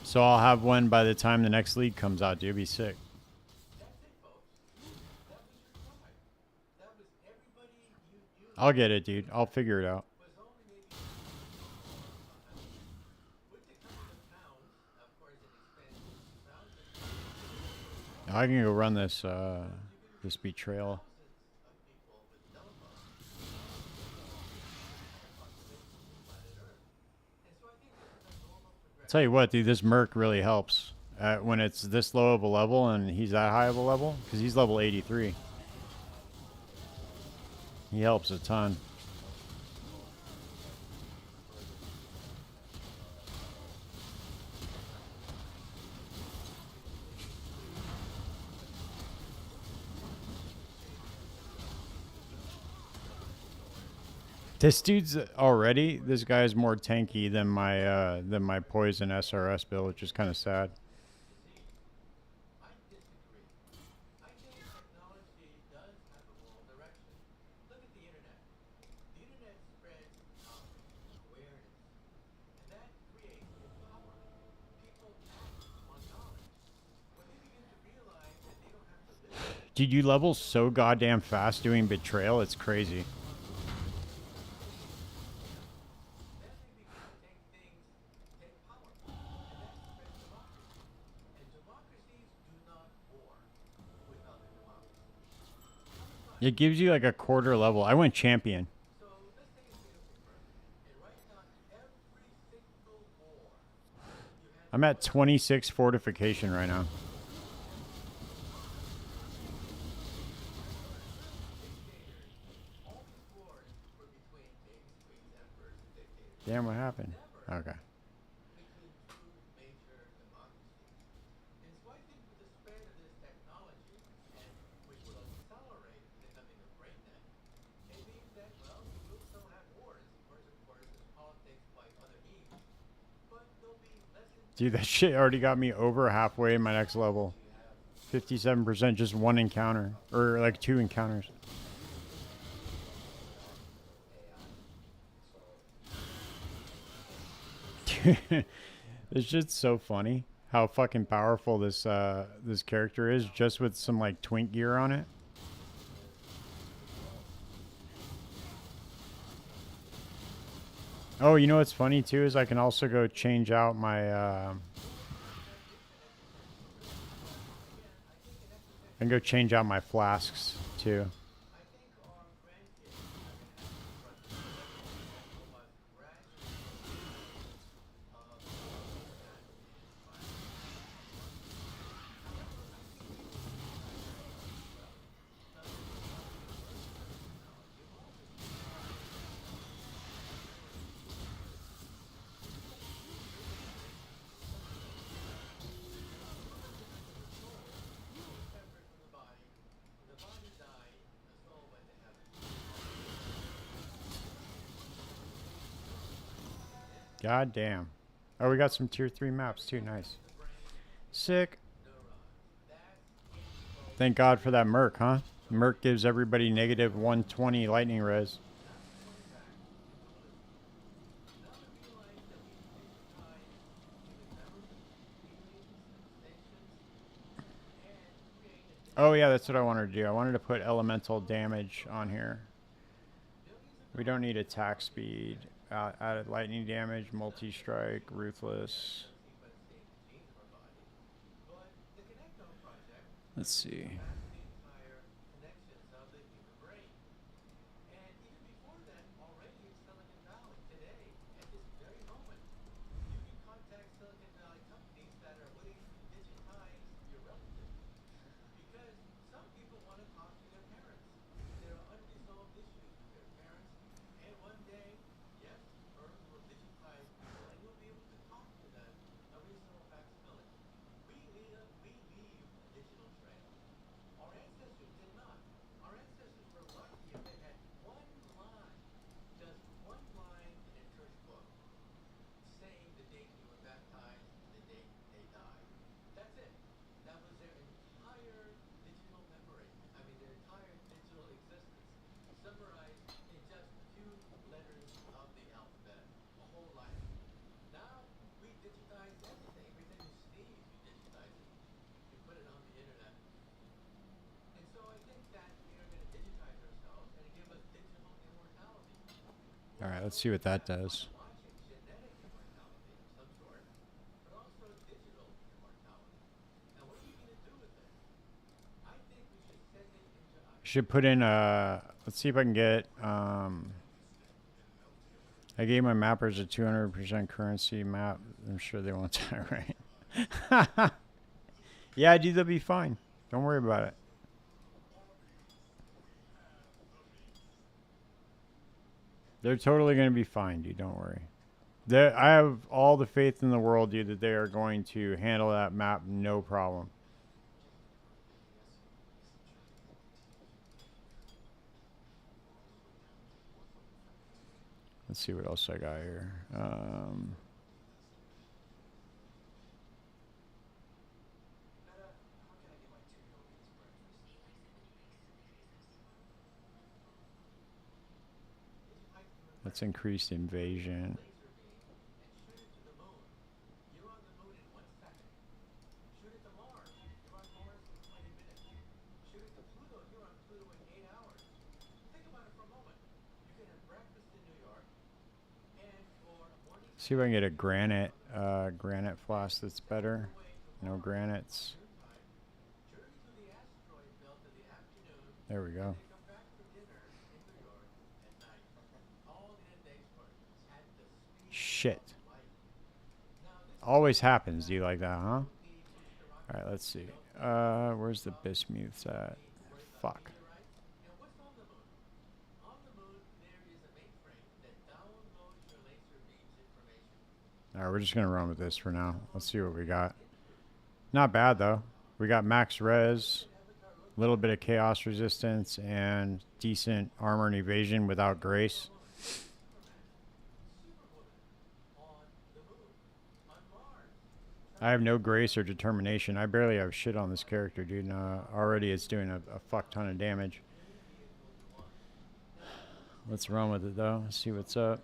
So I'll have one by the time the next league comes out, dude. It'd be sick. I'll get it, dude. I'll figure it out. I can go run this this betrayal. Tell you what, dude, this Merc really helps when it's this low of a level and he's that high of a level, because he's level 83. He helps a ton. This dude's already. This guy's more tanky than my poison SRS build, which is kind of sad. Dude, you level so goddamn fast doing betrayal. It's crazy. It gives you like a quarter level. I went champion. I'm at 26 fortification right now. Damn, what happened? Okay. Dude, that shit already got me over halfway in my next level. 57%, just one encounter. Or like 2 encounters. This shit's so funny. How fucking powerful this this character is just with some like twink gear on it. Oh, you know what's funny too is I can also go change out my I can go change out my flasks too. God damn. Oh, we got some tier 3 maps too. Nice. Sick. Thank God for that Merc, huh? Merc gives everybody negative 120 lightning res. Oh yeah, that's what I wanted to do. I wanted to put elemental damage on here. We don't need attack speed. Added lightning damage, multi-strike, ruthless. Let's see. Alright, let's see what that does. Should put in a... Let's see if I can get... I gave my mappers a 200% currency map. I'm sure they won't die, right? Yeah, dude, they'll be fine. Don't worry about it. They're totally going to be fine, dude. Don't worry. I have all the faith in the world, dude, that they are going to handle that map no problem. Let's see what else I got here. Let's increase invasion. See if I can get a granite floss that's better. No granites. There we go. Shit. Always happens. Do you like that, huh? Alright, let's see. Where's the Bismuths at? Fuck. Alright, we're just gonna run with this for now. Let's see what we got. Not bad, though. We got max res, a little bit of chaos resistance, and decent armor and evasion without grace. I have no grace or determination. I barely have shit on this character, dude. Already it's doing a fuck ton of damage. Let's run with it, though. See what's up.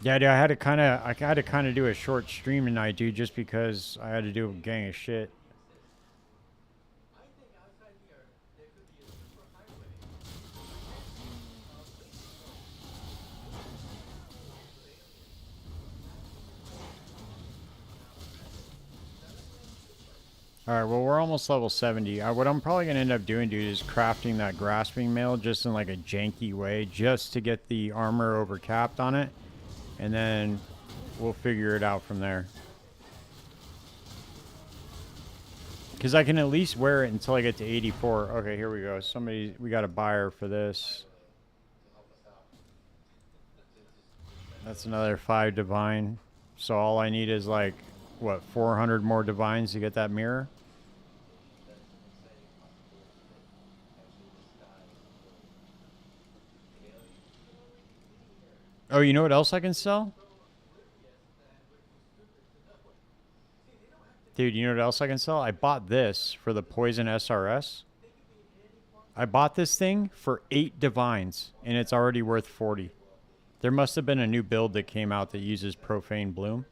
Yeah, dude, I had to kind of do a short stream tonight, dude, just because I had to do a gang of shit. Alright, well, we're almost level 70. What I'm probably going to end up doing, dude, is crafting that grasping mail just in like a janky way, just to get the armor overcapped on it. And then we'll figure it out from there. Because I can at least wear it until I get to 84. Okay, here we go. We got a buyer for this. That's another 5 divine. So all I need is like, what, 400 more divines to get that mirror? Oh, you know what else I can sell? Dude, you know what else I can sell? I bought this for the Poison SRS. I bought this thing for 8 divines, and it's already worth 40. There must have been a new build that came out that uses Profane Bloom,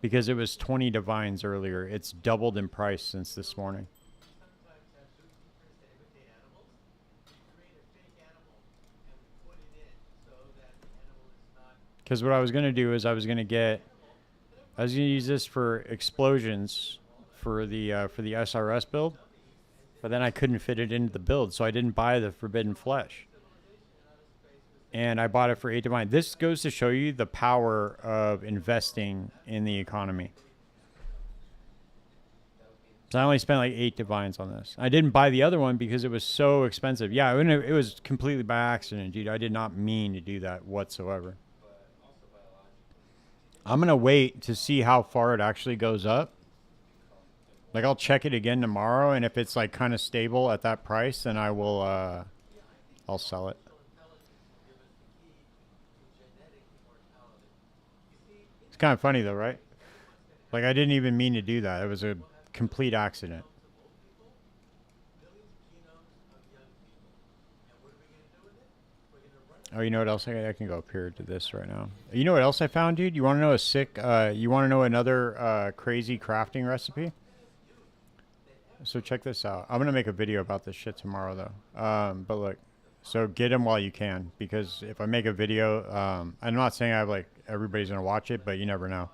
because it was 20 divines earlier. It's doubled in price since this morning. Because what I was going to do is I was going to use this for explosions for the SRS build, but then I couldn't fit it into the build, so I didn't buy the Forbidden Flesh. And I bought it for 8 divine. This goes to show you the power of investing in the economy. So I only spent like 8 divines on this. I didn't buy the other one because it was so expensive. Yeah, it was completely by accident, dude. I did not mean to do that whatsoever. I'm going to wait to see how far it actually goes up. Like, I'll check it again tomorrow, and if it's, like, kind of stable at that price, then I will, I'll sell it. It's kind of funny, though, right? Like, I didn't even mean to do that. It was a complete accident. Oh, you know what else I can go up here to this right now. You know what else I found, dude? You want to know a sick, you want to know another crazy crafting recipe? So check this out. I'm gonna make a video about this shit tomorrow, though. But look, so get them while you can, because if I make a video, I'm not saying I have like everybody's gonna watch it, but you never know.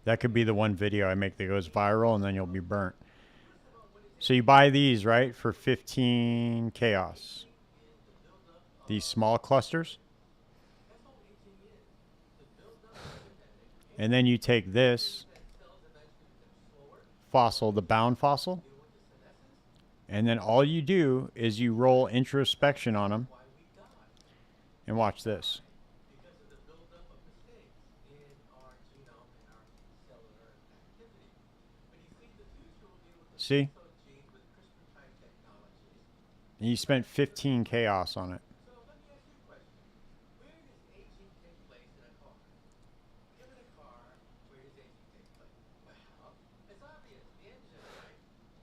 That could be the one video I make that goes viral, and then you'll be burnt. So you buy these, right, for 15 chaos. These small clusters. And then you take this fossil, the bound fossil, and then all you do is you roll introspection on them. And watch this. See? And you spent 15 chaos on it.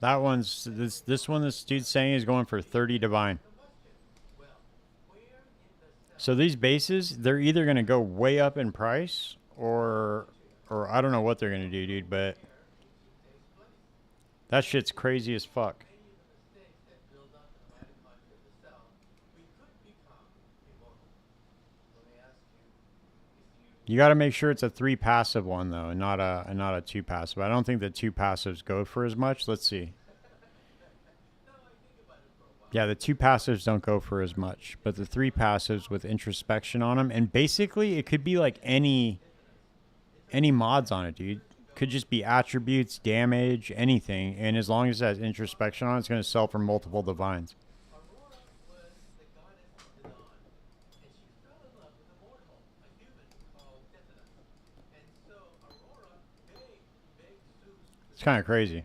That one's this one this dude's saying is going for 30 divine. So these bases, they're either going to go way up in price or I don't know what they're going to do, dude, but that shit's crazy as fuck. You got to make sure it's a 3 passive one though, and not a 2 passive. I don't think the 2 passives go for as much. Let's see. Yeah, the 2 passives don't go for as much, but the 3 passives with introspection on them, and basically it could be like any mods on it, dude. Could just be attributes, damage, anything, and as long as it has introspection on it, it's going to sell for multiple divines. It's kind of crazy.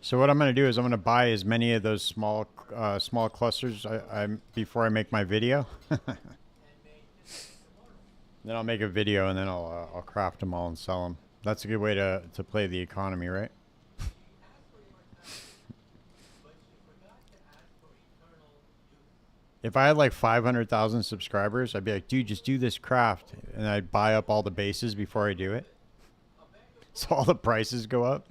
So what I'm going to do is I'm going to buy as many of those small clusters before I make my video. Then I'll make a video and then I'll craft them all and sell them. That's a good way to play the economy, right? If I had like 500,000 subscribers, I'd be like, dude, just do this craft. And I'd buy up all the bases before I do it. So all the prices go up.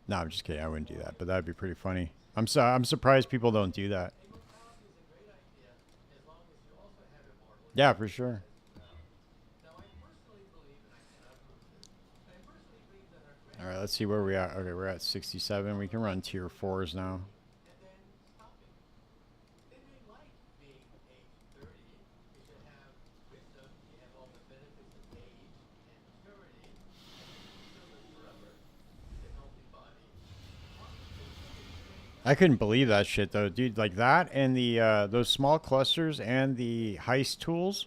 No, I'm just kidding. I wouldn't do that, but that'd be pretty funny. I'm surprised people don't do that. Yeah, for sure. All right, let's see where we are. Okay, we're at 67. We can run tier 4s now. I couldn't believe that shit though, dude. Like that and the those small clusters and the heist tools,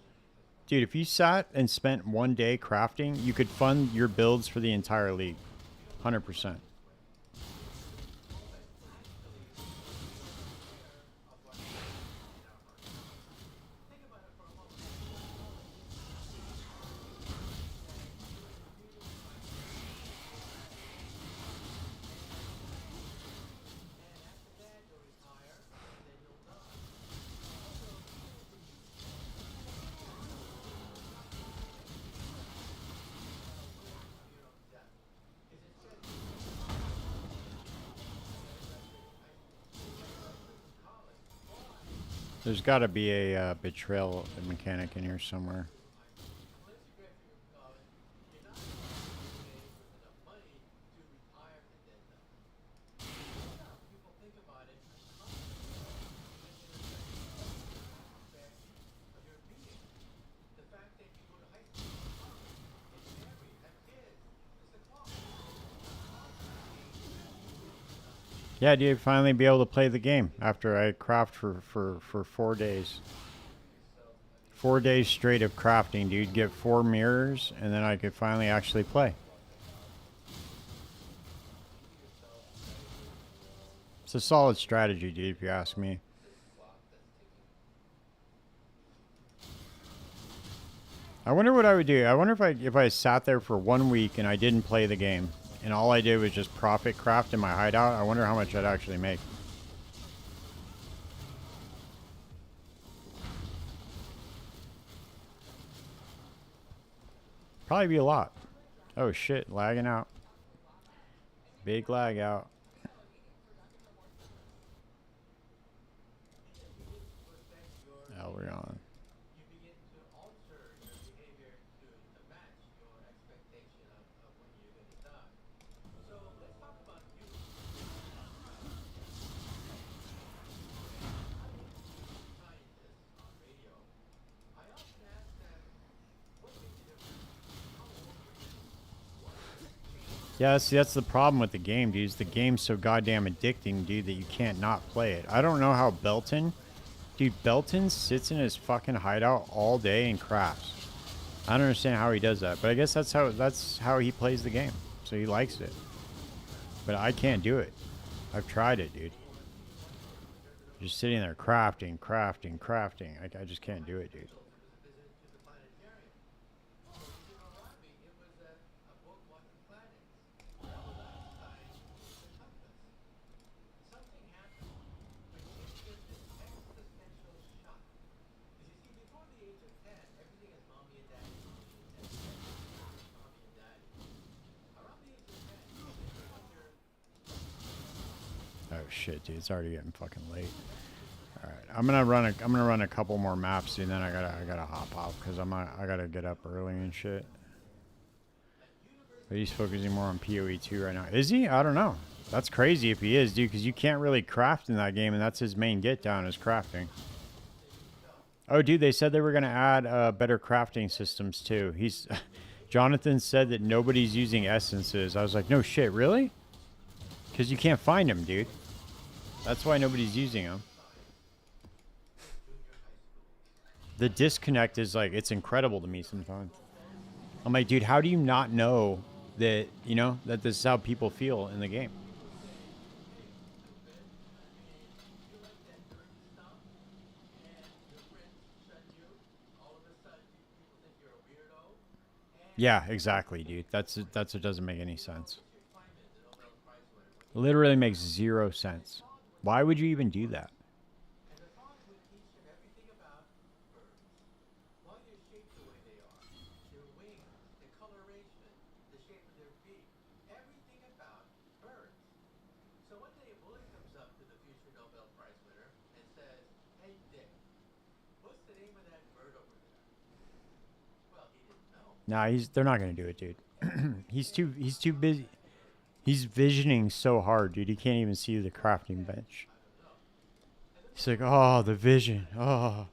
dude. If you sat and spent 1 day crafting, you could fund your builds for the entire league, 100%. There's got to be a betrayal mechanic in here somewhere. Yeah, dude, finally be able to play the game after I craft for 4 days. 4 days straight of crafting, dude. Get 4 mirrors, and then I could finally actually play. It's a solid strategy, dude, if you ask me. I wonder what I would do. I wonder if I sat there for 1 week and I didn't play the game, and all I did was just profit craft in my hideout. I wonder how much I'd actually make. Probably be a lot. Oh shit, lagging out. Big lag out. Oh, we're on. Yeah, see, that's the problem with the game, dude. Is the game's so goddamn addicting, dude, that you can't not play it. I don't know how Belton... Dude, Belton sits in his fucking hideout all day and crafts. I don't understand how he does that, but I guess that's how he plays the game. So he likes it. But I can't do it. I've tried it, dude. Just sitting there crafting. I just can't do it, dude. Oh shit, dude! It's already getting fucking late. All right, I'm gonna run a couple more maps, dude, and then I gotta hop off because I gotta get up early and shit. But he's focusing more on PoE 2 right now. Is he? I don't know. That's crazy if he is, dude, because you can't really craft in that game, and that's his main get down is crafting. Oh, dude, they said they were gonna add better crafting systems too. Jonathan said that nobody's using essences. I was like, no shit, really? Because you can't find them, dude. That's why nobody's using them. The disconnect is like, it's incredible to me sometimes. I'm like, dude, how do you not know that, you know, that this is how people feel in the game? Yeah, exactly, dude. That's what doesn't make any sense. Literally makes 0 sense. Why would you even do that? Nah, they're not gonna do it, dude. he's too busy. He's visioning so hard, dude. He can't even see the crafting bench. He's like, oh, the vision. Oh.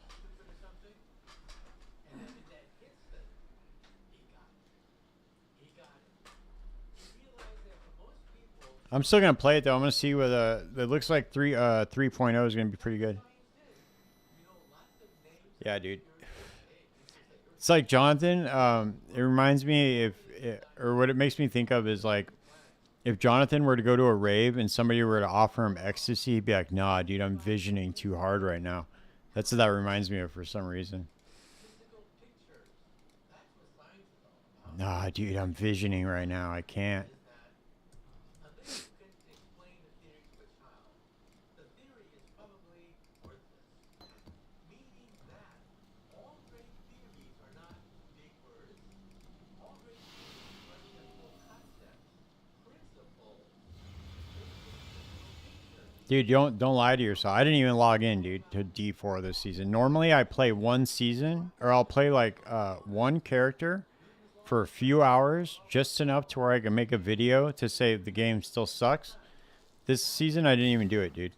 I'm still gonna play it though. I'm gonna see what it looks like 3.0 is gonna be pretty good. Yeah, dude. It's like Jonathan. It reminds me or what it makes me think of is like, if Jonathan were to go to a rave and somebody were to offer him ecstasy, he'd be like, nah, dude, I'm visioning too hard right now. That's what that reminds me of for some reason. Nah, dude, I'm visioning right now. I can't. Dude, don't lie to yourself. I didn't even log in, dude, to D4 this season. Normally, I play one season, or I'll play like one character for a few hours, just enough to where I can make a video to say the game still sucks. This season, I didn't even do it, dude.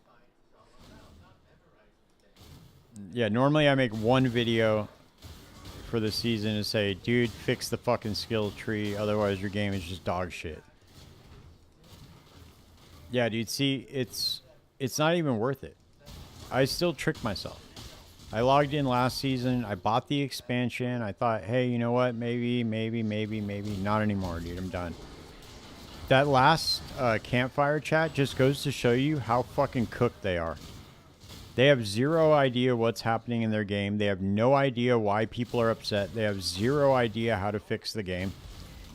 Yeah, normally I make one video for the season to say, dude, fix the fucking skill tree, otherwise your game is just dog shit. Yeah, dude, see, it's not even worth it. I still tricked myself. I logged in last season. I bought the expansion. I thought, hey, you know what? Maybe. Not anymore, dude. I'm done. That last campfire chat just goes to show you how fucking cooked they are. They have zero idea what's happening in their game. They have no idea why people are upset. They have zero idea how to fix the game.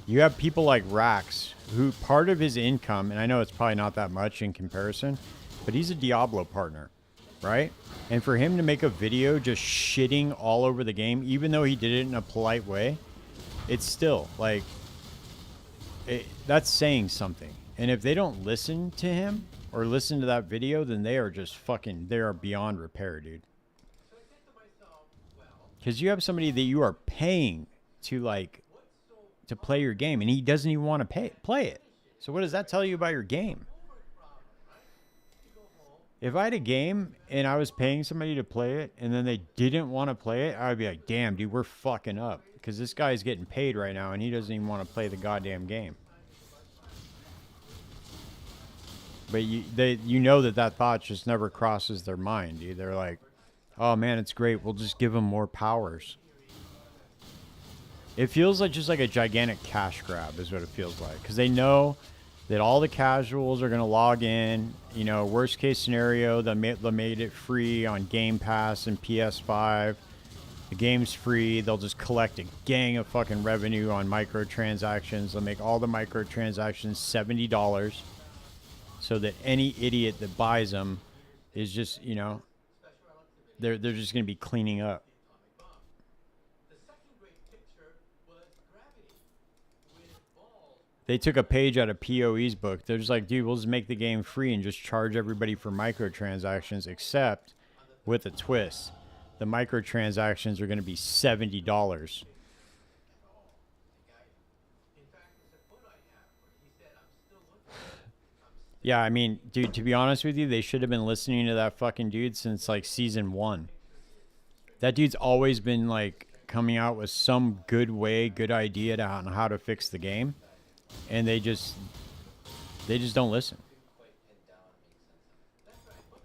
You have people like Rax, who part of his income, and I know it's probably not that much in comparison, but he's a Diablo partner, right? And for him to make a video just shitting all over the game, even though he did it in a polite way, it's still like, that's saying something. And if they don't listen to him or listen to that video, then they are just fucking, they are beyond repair, dude. Because you have somebody that you are paying to, like, to play your game, and he doesn't even want to play it. So what does that tell you about your game? If I had a game and I was paying somebody to play it and then they didn't want to play it, I would be like, damn, dude, we're fucking up. Because this guy's getting paid right now and he doesn't even want to play the goddamn game. But you know that thought just never crosses their mind, dude. They're like, oh man, it's great. We'll just give them more powers. It feels like just like a gigantic cash grab is what it feels like. Because they know that all the casuals are going to log in. You know, worst case scenario, they made it free on Game Pass and PS5. The game's free. They'll just collect a gang of fucking revenue on microtransactions. They'll make all the microtransactions $70 so that any idiot that buys them is just, you know, they're just going to be cleaning up. They took a page out of PoE's book. They're just like, dude, we'll just make the game free and just charge everybody for microtransactions, except with a twist. The microtransactions are going to be $70. Yeah, I mean, dude, to be honest with you, they should have been listening to that fucking dude since, like, season 1. That dude's always been, like, coming out with some good idea on how to fix the game. And they just don't listen.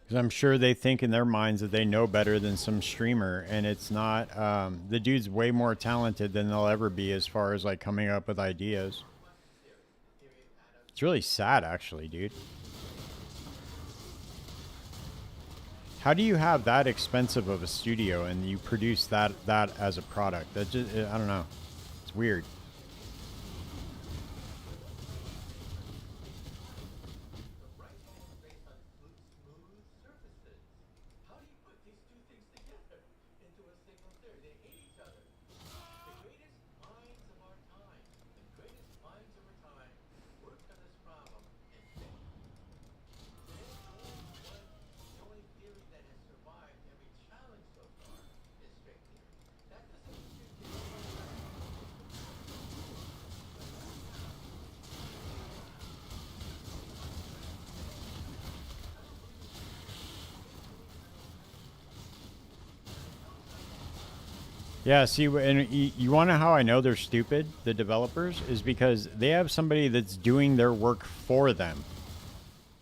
Because I'm sure they think in their minds that they know better than some streamer, and it's not. The dude's way more talented than they'll ever be as far as, like, coming up with ideas. It's really sad, actually, dude. How do you have that expensive of a studio and you produce that as a product? That just, I don't know. It's weird. Yeah, see, and you want to know how I know they're stupid, the developers, is because they have somebody that's doing their work for them,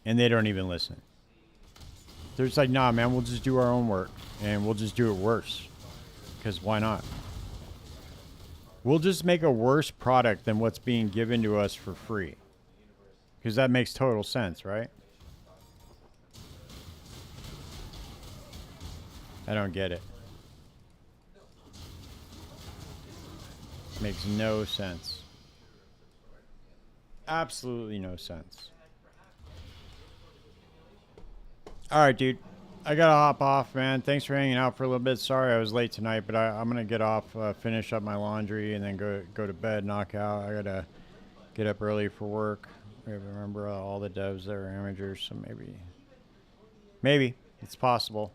and they don't even listen. They're just like, nah, man, we'll just do our own work, and we'll just do it worse, because why not? We'll just make a worse product than what's being given to us for free, because that makes total sense, right? I don't get it. Makes no sense. Absolutely no sense. Alright, dude. I gotta hop off, man. Thanks for hanging out for a little bit. Sorry I was late tonight, but I'm gonna get off, finish up my laundry, and then go to bed, knock out. I gotta get up early for work. I remember all the devs that are amateurs, so maybe. It's possible.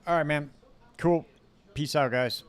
Alright, man. Cool. Peace out, guys.